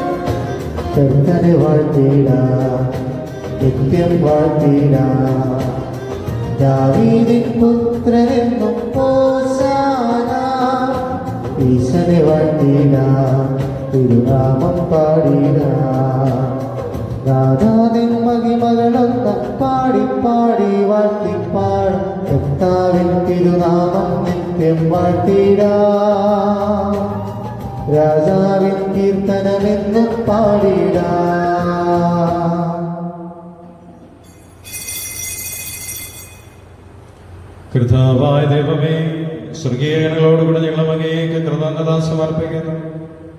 കർത്തനെ വാഴ്ത്തിടാം, നിത്യം വാഴ്ത്തിടാം. ദാവീദിൻ പുത്രനെന്നും ഹോസാന. ഈശനെ വാഴ്ത്തിടാം, തിരുനാമം പാടിടാം. നാദാനിൻ മഹിമകളൊന്ന് പാടി പാടി വാഴ്ത്തിപ്പാടും. കർത്താവിൻ തിരുനാമം നിത്യം വാഴ്ത്തിടാം. രാജാവിൻ കീർത്തനമെന്നും പാടിടാം. കർത്താവായ ദൈവമേ, സ്വർഗീയങ്ങളോടുകൂടെ ഞങ്ങളും അങ്ങേക്ക് കൃതജ്ഞത സമർപ്പിക്കുന്നു.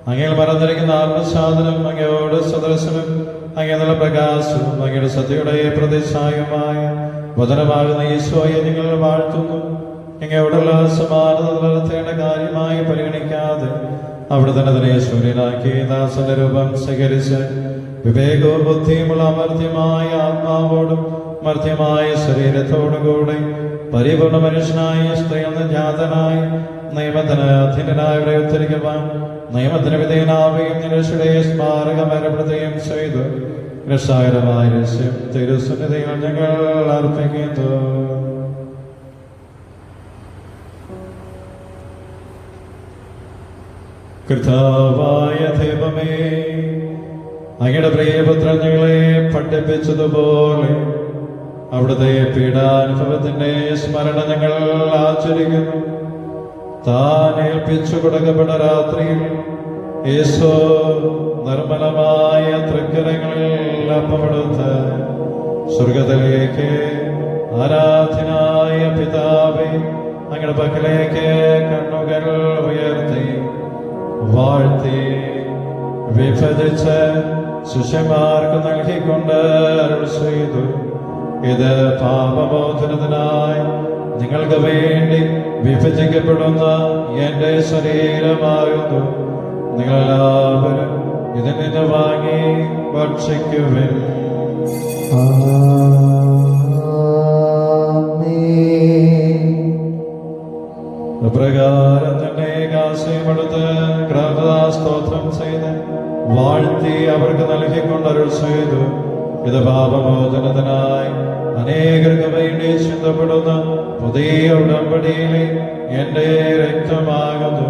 അങ്ങയിൽ മറന്നിരിക്കുന്ന ആത്മസാധനം അങ്ങയോട് സദൃശനും അങ്ങേ നല്ല പ്രകാശവും അങ്ങയുടെ സത്യയുടെ പ്രതിച്ഛായമായ വചനമാകുന്ന ഈശോയെ ഞങ്ങൾ വാഴ്ത്തുന്നു. അങ്ങയോടുള്ള സമാനത നിലനിർത്തേണ്ട കാര്യമായി പരിഗണിക്കാതെ അവിടെ തന്നെ സൂര്യനാക്കി ദാസന്റെ രൂപം സ്വീകരിച്ച് വിവേകവും ബുദ്ധിയുമുള്ള അമർത്യമായ ആത്മാവോടും മർത്യമായ ശരീരത്തോടുകൂടെ പരിപൂർണ മനുഷ്യനായ സ്ത്രീയിൽ നിന്ന് ജാതനായി നിയമത്തിന് അധീനനായവരെ ഉദ്ധരിക്കുവാൻ നിയമത്തിന് വിധേയനാവുകയും നിരക്ഷയുടെ സ്മാരകം ഏർപ്പെടുത്തുകയും ചെയ്തു. രക്ഷാകരമായ രഹസ്യം തിരുസന്നിധിയിൽ ഞങ്ങൾ അർപ്പിക്കുന്നു. കർത്താവായ ദൈവമേ, അങ്ങയുടെ പ്രിയപുത്രൻ ഞങ്ങളെ പഠിപ്പിച്ചതുപോലെ അവിടുത്തെ പീഡാനുഭവത്തിന്റെ സ്മരണ ഞങ്ങൾ ആചരിക്കുന്നു. താൻ ഏൽപ്പിച്ചു കൊടുക്കപ്പെട്ട രാത്രിയിൽ യേശു നിർമ്മലമായ തൃക്കരങ്ങളിൽ അപ്പമെടുത്ത് സ്വർഗത്തിലേക്ക് ആരാധനായ പിതാവേ അങ്ങയുടെ പക്കലേക്ക് കണ്ണുകൾ ഉയർത്തി വാഴ്ത്തി വിഭജിച്ച് ശിഷ്യന്മാർക്ക് നൽകിക്കൊണ്ട് അരുൾ ചെയ്തു. ഇത് പാപമോചനത്തിനായി നിങ്ങൾക്ക് വേണ്ടി വിഭജിക്കപ്പെടുന്ന എന്റെ ശരീരമാകുന്നു. നിങ്ങളെല്ലാവരും ഇതിൽ നിന്ന് വാങ്ങി ഭക്ഷിക്കുവിൻ. പ്രകാരം തന്നെ കാശിയുമെടുത്ത് സ്തോത്രം ചെയ്ത് വാഴ്ത്തി അവർക്ക് നൽകിക്കൊണ്ട് അരുൾ ചെയ്തു. ഇത് പാപമോചനത്തിനായി അനേകർക്ക് വേണ്ടി ചിന്തപ്പെടുന്ന പുതിയ ഉടമ്പടിയിലെ എന്റെ രക്തമാകുന്നു.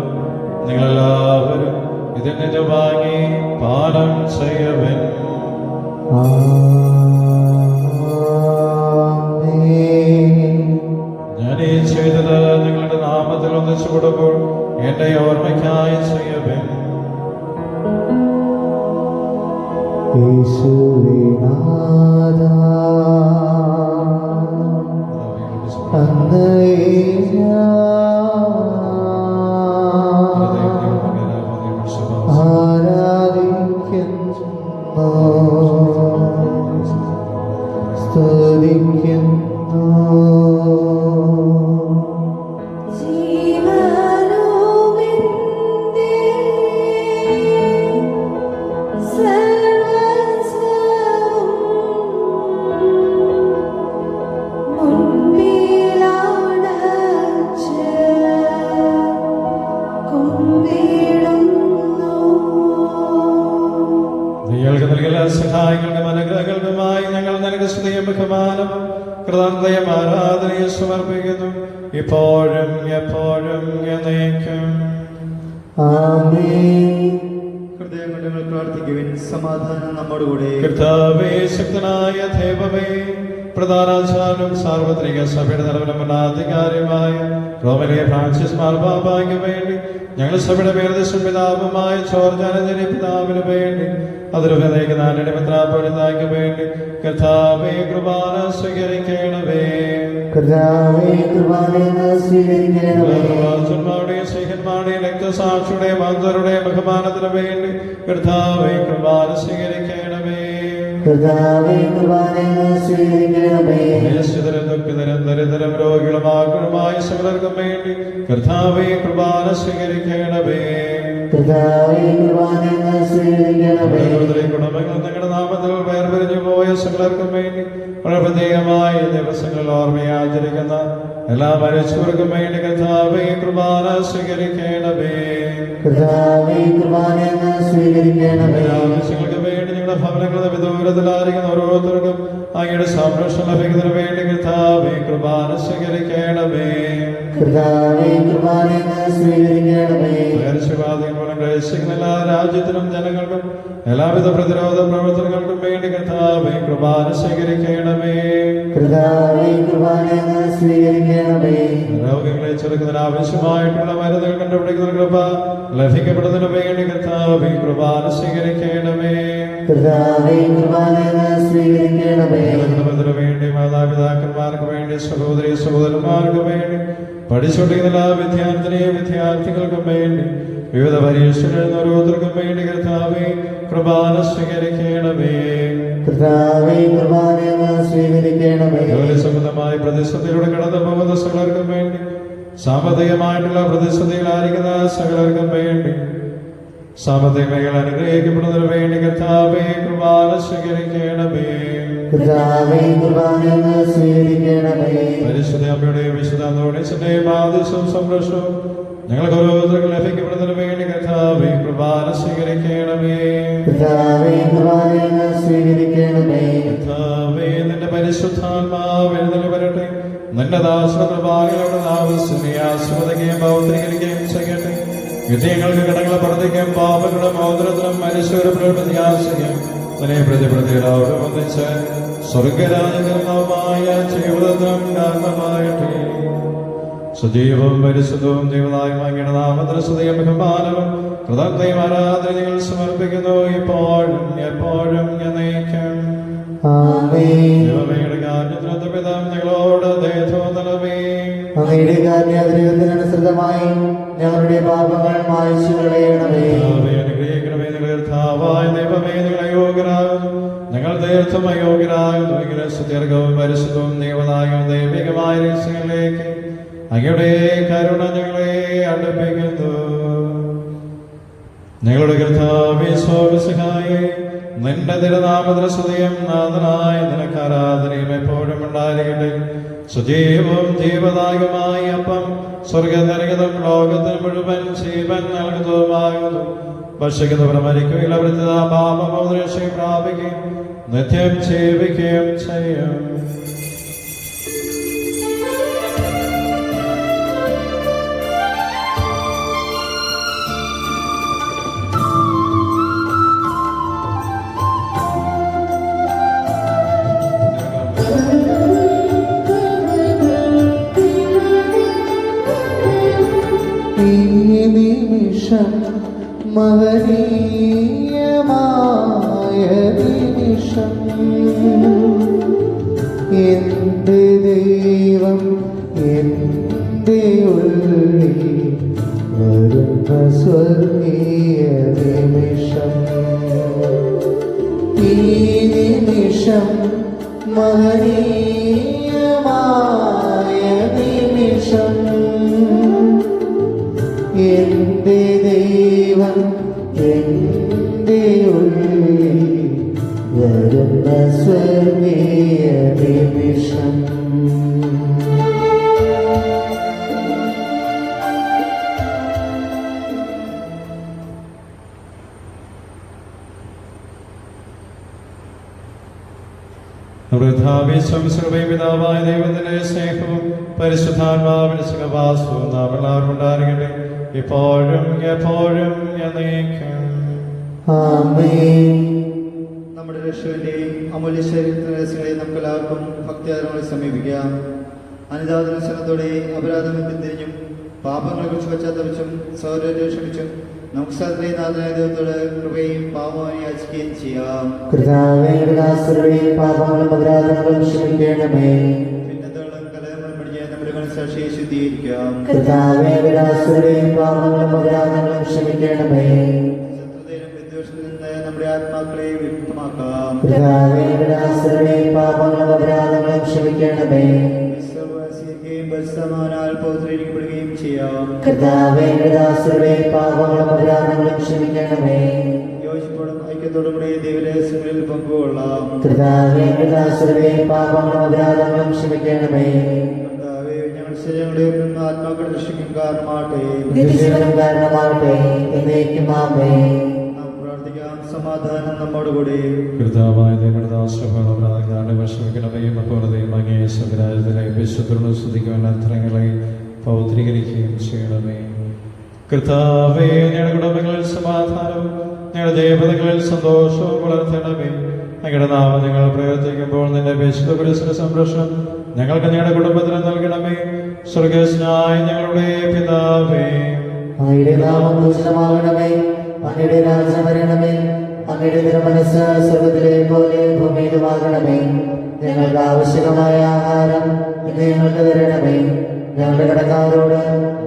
നിങ്ങളെല്ലാവരും ഇതിൽ നിന്ന് വാങ്ങി പാനം ചെയ്യവൻ. ഞാൻ ഈ ചെയ്തത് നിങ്ങളുടെ നാമത്തിൽ ഒന്നിച്ചു കൊടുക്കുമ്പോൾ എന്റെ ഓർമ്മയ്ക്കായി ചെയ്യവൻ. നിങ്ങൾക്ക് നൽകിയ സഹായങ്ങൾക്കും അനുഗ്രഹങ്ങൾക്കുമായി ഞങ്ങൾ നിനക്ക് സ്തുതിയും ബഹുമാനവും കൃതജ്ഞതയും ആരാധനയും സമർപ്പിക്കുന്നു, ഇപ്പോഴും എപ്പോഴും എന്നേക്കും. ഹൃദയം കൊണ്ട് ഞങ്ങൾ പ്രാർത്ഥിക്കുവിൻ. സമാധാനം നമ്മോടുകൂടെ. കർത്താവേ, ശക്തനായ ദൈവമേ, പ്രധാനാചാര്യനും സാർവത്രിക സഭയുടെ തലവനും ഭരണാധികാരിയുമായ റോമിലെ ഫ്രാൻസിസ് മാർപ്പാപ്പായ്ക്ക് വേണ്ടി ഞങ്ങൾ സഭയുടെ മേൽദേശം പിതാവുമായ ജോർജാനന്ദന്റെ പിതാവിന് വേണ്ടി അതിരുപതയ്ക്ക് മെത്രാപ്പൊലീത്തായ്ക്ക് വേണ്ടി കർത്താവേ കുർബാന സ്വീകരിക്കണമേ. പ്രവാചകന്മാരുടെയും സ്നേഹന്മാരുടെയും രക്തസാക്ഷിയുടെയും അന്തരുടെയും ബഹുമാനത്തിന് വേണ്ടി കർത്താവേ കുർബാന സ്വീകരിക്കണമേ. ദരിദ്രം രോഗികളും ആകുലമായ സകലർക്കും വേണ്ടി കർത്താവേ കുർബാന സ്വീകരിക്കണമേ. കുടുംബങ്ങൾ നിങ്ങളുടെ നാമത്തിൽ വേർപിരിഞ്ഞു പോയ സകലർക്കും വേണ്ടി വളരെ പ്രത്യേകമായ ദിവസങ്ങളിൽ ഓർമ്മയാചരിക്കുന്ന എല്ലാ മരിച്ചവർക്കും വേണ്ടി കർത്താവേ കുർബാന സ്വീകരിക്കണമേ. ആവശ്യങ്ങൾക്ക് വേണ്ടി നിങ്ങളുടെ ഭവനങ്ങളുടെ വിദൂരത്തിലായിരിക്കുന്ന ഓരോരുത്തർക്കും അങ്ങയുടെ സംരക്ഷണം ലഭിക്കുന്നതിന് വേണ്ടി കർത്താവേ കുർബാന സ്വീകരിക്കണമേ. എല്ലാ രാജ്യത്തിനും ജനങ്ങൾക്കും എല്ലാവിധ പ്രതിരോധ പ്രവർത്തനങ്ങൾക്കും വേണ്ടി കർത്താവേ കുർബാന സ്വീകരിക്കണമേ. രോഗങ്ങളെ ചെറുക്കുന്നതിന് ആവശ്യമായിട്ടുള്ള മരുന്നുകൾ കണ്ടുപിടിക്കുന്ന കൃപ ലഭിക്കപ്പെടുന്നതിന് വേണ്ടി കർത്താവേ കുർബാന സ്വീകരിക്കണമേ. കുടുംബത്തിന് വേണ്ടി മാതാപിതാക്കന്മാർക്ക് വേണ്ടി സഹോദരി സഹോദരന്മാർക്ക് വേണ്ടി പഠിച്ചുകൊണ്ടിരിക്കുന്ന എല്ലാ വിദ്യാർത്ഥികൾക്കും വേണ്ടി വിവിധ പരീക്ഷകൾ ഓരോരുത്തർക്കും വേണ്ടി കർത്താവേ കുർബാന സ്വീകരിക്കണമേ. ജോലി സംബന്ധമായ പ്രതിസന്ധിയിലൂടെ കടന്നു പോകുന്ന സകലർക്കും വേണ്ടി സാമ്പത്തികമായിട്ടുള്ള പ്രതിസന്ധികളായിരിക്കുന്ന സകലർക്കും വേണ്ടി സാമ്പത്തിക മേഖല അനുഗ്രഹിക്കപ്പെടുന്നതിന് വേണ്ടി കർത്താവേ കുർബാന സ്വീകരിക്കണമേ. പരിശുദ്ധ അമ്മയുടെയും വിശുദ്ധ അന്തോണീസിന്റെയും ആദേശവും സംരക്ഷണവും ഞങ്ങൾക്ക് ഓരോരുത്തർക്കും ലഭിക്കപ്പെടുന്നതിന് വേണ്ടി കർത്താവേ കുർബാന സ്വീകരിക്കണമേ. കർത്താവേ, നിന്റെ പരിശുദ്ധാത്മാവ് എഴുന്നള്ളി വരട്ടെ. നിന്റെ ദാസകൃപാലയുടെ നാവശ്യമേ ആസ്വദിക്കുകയും പൗത്രീകരിക്കുകയും ചെയ്യട്ടെ. വിജയങ്ങൾക്ക് കടങ്ങളെ പ്രവർത്തിക്കുകയും പാപങ്ങളുടെ മോചനത്തിനും മനുഷ്യരുടെ പ്രത്യാശയും അതിനെ പ്രതിപ്രതികളോട് ഒന്നിച്ച് സ്വർഗരാജകരണവുമായ ജീവിതത്തിനും കാരണമായിട്ട് സജീവവും പരിശുദ്ധവും ദൈവനായ അങ്ങയുടെ നാമത്തിന് സ്തുതിയും ബഹുമാനവും കൃതജ്ഞതയും ആരാധനകൾ സമർപ്പിക്കുന്നു, ഇപ്പോഴും എപ്പോഴും എന്നേക്കും. ദൈവമേയുടെ കാരണത്തിനൊത്ത പിതാ ഞങ്ങളോട് ദയതോന്നണമേ. അങ്ങയുടെ കാരുണ്യാതിരകത്തിനനുസൃതമായി ഞങ്ങളുടെ പാപങ്ങൾ മായ്ച്ചു കളയണമേ. അനുഗ്രഹിക്കണമേ. കർത്താവായ ദൈവമേ, നിങ്ങൾ അയോഗ്യരാകുന്നു, ഞങ്ങൾ തീർത്തും അയോഗ്യരാകുന്നു. ഇങ്ങനെ സുദീർഘവും പരിശുദ്ധവും ദൈവനായകവും ദൈവികമായ രഹസ്യങ്ങളിലേക്ക് അങ്ങയുടെ കരുണ ഞങ്ങളെ അടുപ്പിക്കുന്നു. ഞങ്ങളുടെ കർത്താവേ സ്വാമിസഹായേ, നിന്റെ തിരുനാമത്തിന് സ്തുതിയും നാഥനായ നിനക്ക് ആരാധനയും എപ്പോഴും ഉണ്ടായിരിക്കട്ടെ. സജീവവും ജീവദായകമായ അപ്പം സ്വർഗനിർഗതം ലോകത്തിന് മുഴുവൻ ജീവൻ നൽകുന്നതുമാകുന്നു. ഭക്ഷിക്കുന്നവർ മരിക്കുകയില്ല, അവരുടെ പാപമോചനം പ്രാപിക്കുകയും നിത്യം ജീവിക്കുകയും ചെയ്യും. നിമിഷം മഹനീയമായ നിമിഷം എൻ്റെ ദൈവം എൻ്റെ ഉള്ളിൽ വരുന്ന സ്വർഗീയ നിമിഷം ഈ നിമിഷം മഹനീയമായ നിമിഷം എൻ്റെ ദൈവം എൻ്റെ ഉള്ളിൽ വരുന്ന സ്വർഗീയ നിമിഷം പിതാവായ ദൈവത്തിന്റെ സ്നേഹവും പരിശുദ്ധാത്മാവിന്റെ സുഖവാസവും നാം എല്ലാവരും ഉണ്ടാകട്ടെ ഇപ്പോഴും എപ്പോഴും എന്നേക്കും. ആമേൻ. നമ്മുടെ രക്ഷകന്റെയും അമൂല്യ ശരീരങ്ങളെ നമുക്ക് എല്ലാവർക്കും ഭക്തിയാദരങ്ങളെ സമീപിക്കാം. അനുതാപനത്തോടെ അപരാധം തിരിഞ്ഞും പാപങ്ങളെ കുറിച്ച് പശ്ചാത്തപിച്ചും സൗരരെ ക്ഷമിച്ചും നമുക്ക് സത്യനാഥനായ ദൈവത്തോട് കൃപയും പാപവും യാചിക്കുകയും ചെയ്യാം. കർത്താവേ, ദാസരുടെയും പാപങ്ങളും അപരാധങ്ങളും ക്ഷമിക്കണമേ. ഭിന്നതകളും കലഹങ്ങളും പിടിച്ച് നമ്മുടെ മനസ്സാക്ഷിയെ ശുദ്ധീകരിക്കാം. കർത്താവേ, ദാസരുടെയും പാപങ്ങളും അപരാധങ്ങളും ക്ഷമിക്കണമേ. ശത്രുതയിലും വിദ്വേഷത്തിൽ നിന്ന് നമ്മുടെ ആത്മാക്കളെ വിമുക്തമാക്കാം. കർത്താവേ, ദാസരുടെയും പാപങ്ങളും അപരാധങ്ങളും ക്ഷമിക്കണമേ. വിശ്വാസിക്കുകയും പരിശുദ്ധമാനാൽ പൗത്രീകരിക്കപ്പെടുകയും ചെയ്യാം. കർത്താവേ, ദാസരുടെയും പാപങ്ങളും അപരാധങ്ങളും ക്ഷമിക്കണമേ. യോജിപ്പോടും ഐക്യത്തോടും കൂടി ദൈവരഹസ്യങ്ങളിൽ പങ്കുകൊള്ളാം. കർത്താവേ, ദാസരുടെയും പാപങ്ങളും അപരാധങ്ങളും ക്ഷമിക്കണമേ. കർത്താവേ, ഞങ്ങൾ ശരീരങ്ങളെ ആത്മാക്കളുടെ രക്ഷയ്ക്കും കാരണമാകട്ടെ. നിത്യജീവനം കാരണമാകട്ടെ. എന്നേക്കും ആമേൻ. നാം പ്രാർത്ഥിക്കാം. സമാധാനം നമ്മോടുകൂടി. കർത്താവായ ദൈവദാസരുടെ വിഷമിക്കണമേയും അപ്പോഴത്തെയും അങ്ങേ സ്വരാജ്യത്തിലെ വിശുദ്ധരുടെ സ്തുതിക്കുവാൻ അർത്ഥങ്ങളെ പൗത്രീകരിക്കുകയും ചെയ്യണമേ. കർത്താവേ, ഞങ്ങളുടെ കുടുംബങ്ങളിൽ സമാധാനവും ഞങ്ങളുടെ ദേവതകളിൽ സന്തോഷവും വളർത്തണമേ. അങ്ങയുടെ നാമം ഞങ്ങൾ പ്രവർത്തിക്കുമ്പോൾ നിന്റെ വിശുദ്ധ കുരിശിന്റെ സംരക്ഷണം ഞങ്ങൾക്ക് ഞങ്ങളുടെ കുടുംബത്തിന് നൽകണമേ. സ്വർഗസ്നായ ഞങ്ങളുടെ പിതാവേ, അങ്ങയുടെ നാമം പൂജിതമാകണമേ. അങ്ങയുടെ രാജ്യം വരണമേ. അങ്ങയുടെ തിരുമനസ്സ് സ്വർഗ്ഗത്തിലെ പോലെ ഭൂമിയിലുമാകണമേ. ഞങ്ങൾക്ക് ആവശ്യമായ ആഹാരം ഇന്ന് ഞങ്ങൾക്ക് തരണമേ. ഞങ്ങളുടെ കടക്കാരോട്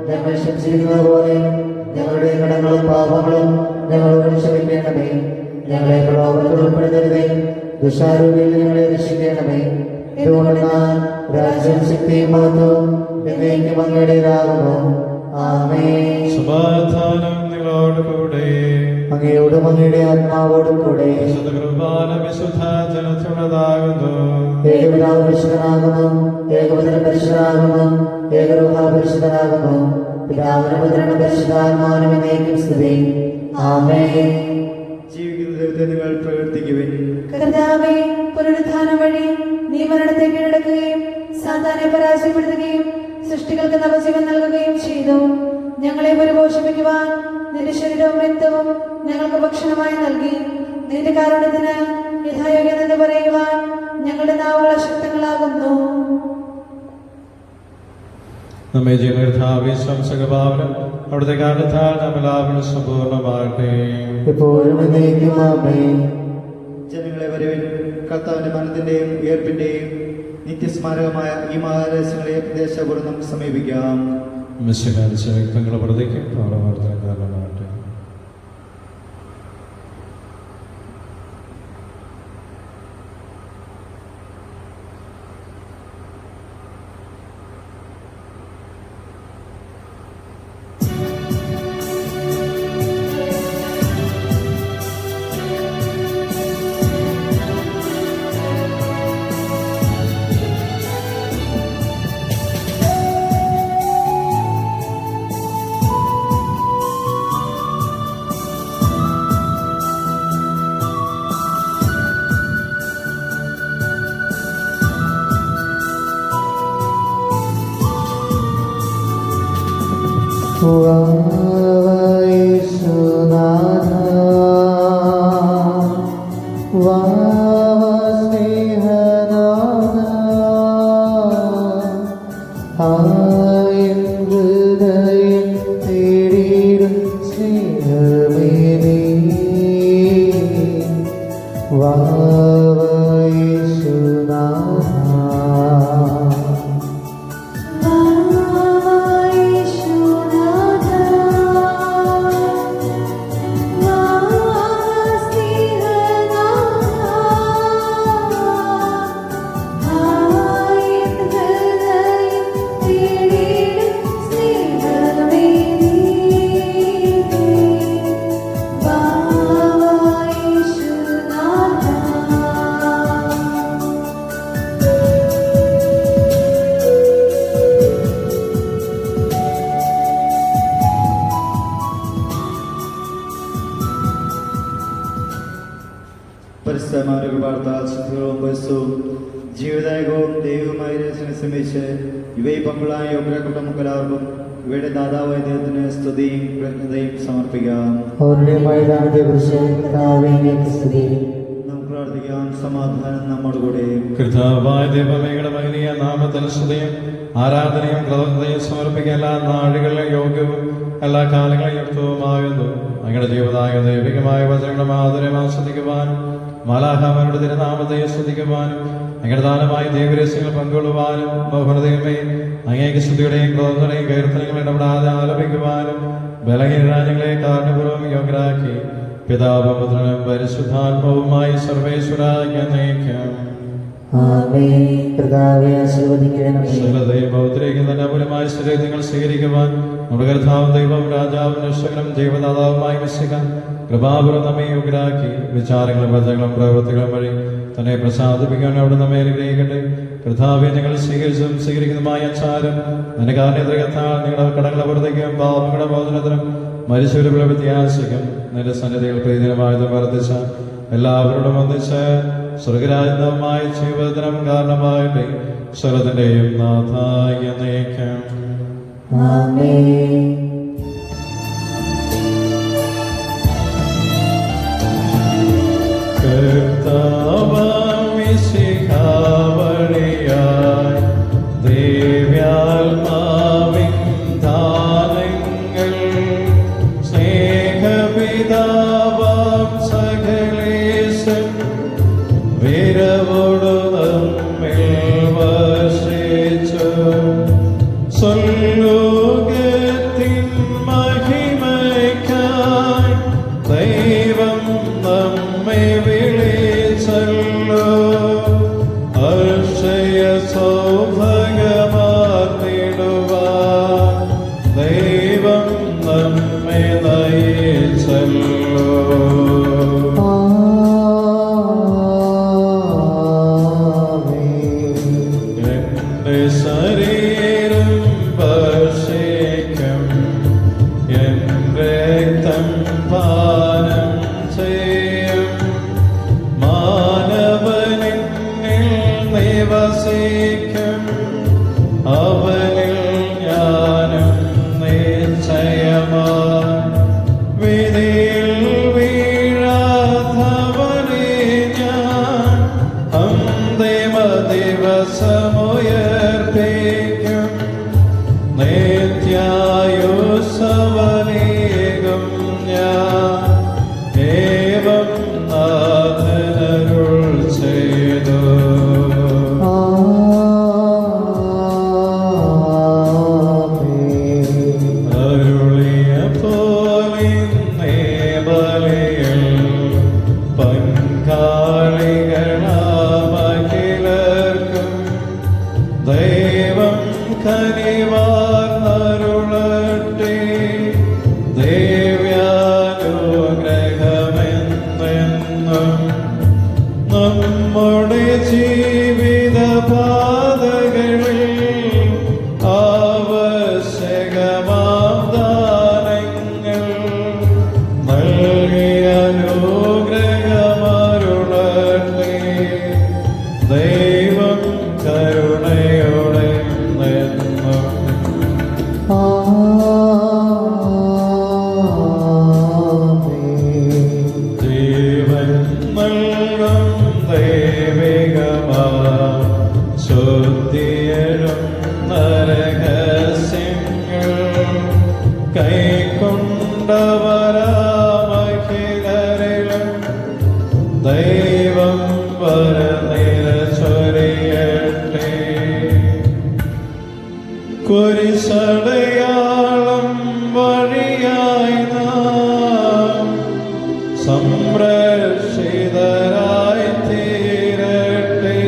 ഞങ്ങൾ ക്ഷമിച്ചിരിക്കുന്നത് പോലെ ഞങ്ങളുടെ കടങ്ങളും പാപങ്ങളും ഞങ്ങളോട് ക്ഷമിക്കണമേ. ഞങ്ങളെ പ്രലോഭനത്തിൽ ഉൾപ്പെടുത്തരുതേ. ദുഷ്ടാരൂപിയിൽ ഞങ്ങളെ രക്ഷിക്കണമേ. ഇതുകൊണ്ടെന്നാൽ രാജ്യം ശക്തിയും മഹത്വവും എന്നേക്കും അങ്ങയുടേതാകുന്നു. ആമേൻ. സമാധാനം നിങ്ങളോട് കൂടെ. അങ്ങയോടും അങ്ങയുടെ ആത്മാവോടും കൂടെ. വിശുദ്ധ കുർബാന വിശുദ്ധ ജനത്തിനുള്ളതാകുന്നു. ഏകപിതാവ് പരിശുദ്ധനാകുന്നു. ഏകപുത്രൻ പരിശുദ്ധനാകുന്നു. ഏകരൂഹ പരിശുദ്ധനാകുന്നു. പിതാവിനും പുത്രനും പരിശുദ്ധാത്മാവിനും എന്നേക്കും സ്തുതി. ആമേൻ. ജീവിക്കുന്ന ദൈവത്തെ നിങ്ങൾ പ്രവർത്തിക്കുവിൻ. കർത്താവേ, പുനരുത്ഥാനം വഴി നീ മരണത്തെ കീഴടക്കുകയും സാത്താനെ പരാജയപ്പെടുത്തുകയും സൃഷ്ടികൾക്ക് നവജീവൻ നൽകുകയും ചെയ്തു. ഞങ്ങളെ പരിപോഷിപ്പിക്കുവാൻ നിന്റെ ശരീരവും രക്തവും ഞങ്ങൾക്ക് ഭക്ഷണമായി നൽകി. നിന്റെ കാരുണ്യത്തിന് യഥായോഗ്യം എന്ന് പറയുവാൻ ഞങ്ങളുടെ നാവുകൾ അശക്തങ്ങളാകുന്നു. നമ്മെ ജീവനഭാവനം അവിടുത്തെ കാരണത്താൽ നമ്മളാവിന് സമ്പൂർണ്ണമാകട്ടെ. എപ്പോഴും എന്നേക്കും ആമേൻ. ജനങ്ങളെ വരവിൻ. കർത്താവിന്റെ മരണത്തിന്റെയും ഉയർപ്പിന്റെയും നിത്യസ്മാരകമായ ഈ മഹാരഹസ്യങ്ങളെ പ്രദേശപൂർവ്വം നമുക്ക് സമീപിക്കാം. മിശിഹായുടെ രക്തങ്ങളെ പ്രതിക്കും പ്രവർത്തന കാരണമാകട്ടെ. ഹൃദയം തേടി മാനവ വാർത്താൽ ശുദ്ധികളും വയസ്സും ജീവദായകവും ദൈവവുമായ രഹസ്യം ശ്രമിച്ച് ഇവയിൽ പങ്കുളായ യോഗ്യക്കൂട്ടം എല്ലാവർക്കും ഇവയുടെ ദാതാവായ ദൈവത്തിന് സ്തുതിയും കൃതജ്ഞതയും സമർപ്പിക്കാം. നമുക്ക് പ്രാർത്ഥിക്കാം. സമാധാനം നമ്മോട് കൂടെ. കർത്താവായ ദൈവമേയുടെ മഹനീയ നാമത്തിൽ സ്തുതിയും ആരാധനയും കൃതജ്ഞതയും സമർപ്പിക്കുക എല്ലാ നാടുകളിലും യോഗ്യവും എല്ലാ കാലങ്ങളിലും യുക്തവുമാകുന്നു. അങ്ങയുടെ ജീവനായ ദൈവികമായ വചനങ്ങളും ആദരം ആസ്വദിക്കുവാനും മാലാഖമാരുടെ തിരുനാമത്തെ സ്തുതിക്കുവാനും അങ്ങയുടെ ദാനമായ ദൈവരഹസ്യങ്ങൾ പങ്കുകൊള്ളുവാനും ബഹുമതയുമേ അങ്ങേക്ക് സ്തുതിയുടെയും ക്രോധങ്ങളുടെയും കീർത്തനങ്ങൾ ഇടപെടാതെ ആലപിക്കുവാനും ബലഹീന രാജ്യങ്ങളെ കാരണപൂർവ്വം യോഗ്യരാക്കി പിതാവും പുത്രനും പരിശുദ്ധാത്മാവുമായി സർവേശ്വരാജ്ഞ നയിക്കാം. അനുകൂലമായ ശരീരങ്ങൾ സ്വീകരിക്കുവാൻ നമ്മുടെ കർത്താവും ദൈവവും രാജാവും രക്ഷകനും ജീവദാതാവുമായി വിശ്വസിക്കാൻ കൃപാപുരം നമ്മെ യോഗ്യരാക്കി വിചാരങ്ങളും വചനങ്ങളും പ്രവൃത്തികളും വഴി തന്നെ പ്രസാദിപ്പിക്കാൻ അവിടെ നമ്മെ അനുഗ്രഹിക്കട്ടെ. കർത്താവെ, ഞങ്ങൾ സ്വീകരിച്ചും സ്വീകരിക്കുന്നതുമായ അച്ചാരം നിന്റെ കാരണത്താൽ നിങ്ങളുടെ കടങ്ങളെ വർദ്ധിക്കും പാപങ്ങളുടെ മോചനത്തിനും മരിച്ചവരുടെ വ്യത്യാസിക്കും നിന്റെ സന്നിധികൾ പ്രീതിനമായത് വർദ്ധിച്ച എല്ലാവരോടും വന്നിച്ച് സ്വർഗരാജ്യമായ ജീവിതത്തിനും കാരണമായിട്ട് സ്വരത്തിന്റെയും നാഥായ നയിക്കാം. കർത്താവമിശിഹാവഴിയായി ദിവ്യാത്മാവിൻ ദാനങ്ങൾ സ്നേഹപിതാവാം സകലേശൻ വിരവോടു നമ്മിൽ വസിച്ചു സ്വർലോകത്തിൻ മഹിമയ്ക്കായി ദൈവം നമ്മെ വിളിച്ചല്ലോ. അക്ഷയ സൗഭാഗ്യമാർന്നിടുവാൻ ദൈവം നമ്മെ നയിച്ചല്ലോ. എന്റെ ശരീരം ഭക്ഷിക്കും എന്റെ രക്തം പാനം ചെയ്യും മാനവനിൽ നിവസിക്കും അവനിൽ ഞാനും നിശ്ചയമായി വിധിയിൽ വീഴാത്തവനെ ഞാൻ അന്തിമ ദിവസമുയർപ്പിക്കും നിത്യായുസ്സവനേകും ഞാൻ ഏവം നാഥനരുൾ ചെയ്തു. അരുളിയ പോലിന്നേ ബലിയിൽ പങ്കാളികളാമഖിലർക്കും ദൈവം കനിവാർന്നരുളട്ടെ. ദിവ്യാനുഗ്രഹമെന്നെന്നും നമ്മുടെ ജീവിത പാതകളിൽ ആവശ്യകമാം ദാനങ്ങൾ നൽകി അനുഗ്രഹമരുളട്ടെ. ദൈവം കരുണയോടെ നിന്നും ജീവൻ നൽകും ദൈവികമാ ശുദ്ധിയരും നരഹസ്യങ്ങൾ കൈക്കൊണ്ടവരാമഖിലരിലും ദൈവം വരനിര ചൊരിയട്ടെ. കുരിശടയാളം വഴിയായി നാം സംരക്ഷിതരായി തീരട്ടെ.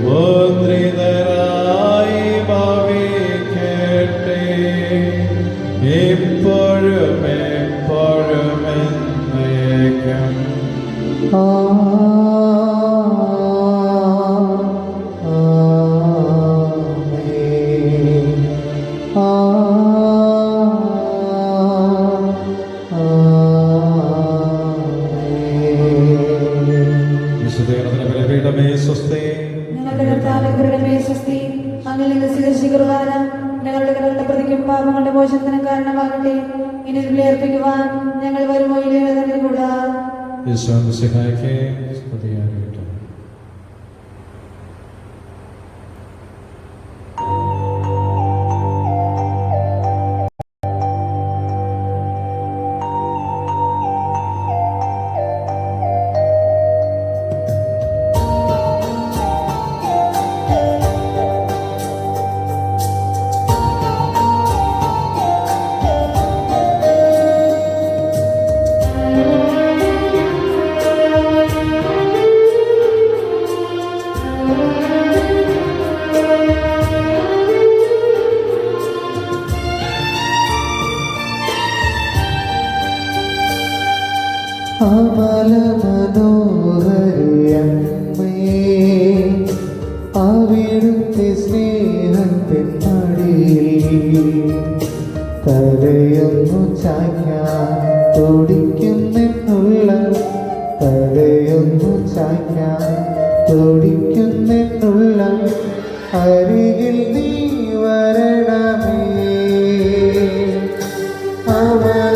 മുദ്രിതരായി ഭവിക്കട്ടെ ഇപ്പോഴും എപ്പോഴും എന്നേക്കും. ഇനി അർപ്പിക്കുവാൻ ഞങ്ങൾ വരുമോ ഇല്ലയോ എന്നതിൽ കൂടാ. ഈശോ മിശിഹായ്ക്ക് സ്തുതിയായിരിക്കട്ടെ. അമല മനോഹരിയമ്മേ, അവിടുത്തെ സ്നേഹത്തിൻ മടിയിൽ തലയൊന്നു ചായ്ക്കാൻ തുടിക്കുന്നെന്നുള്ള, തലയൊന്നു ചായ്ക്കാൻ തുടിക്കുന്നെന്നുള്ള, അരികിൽ നീ വരണമേ. അമല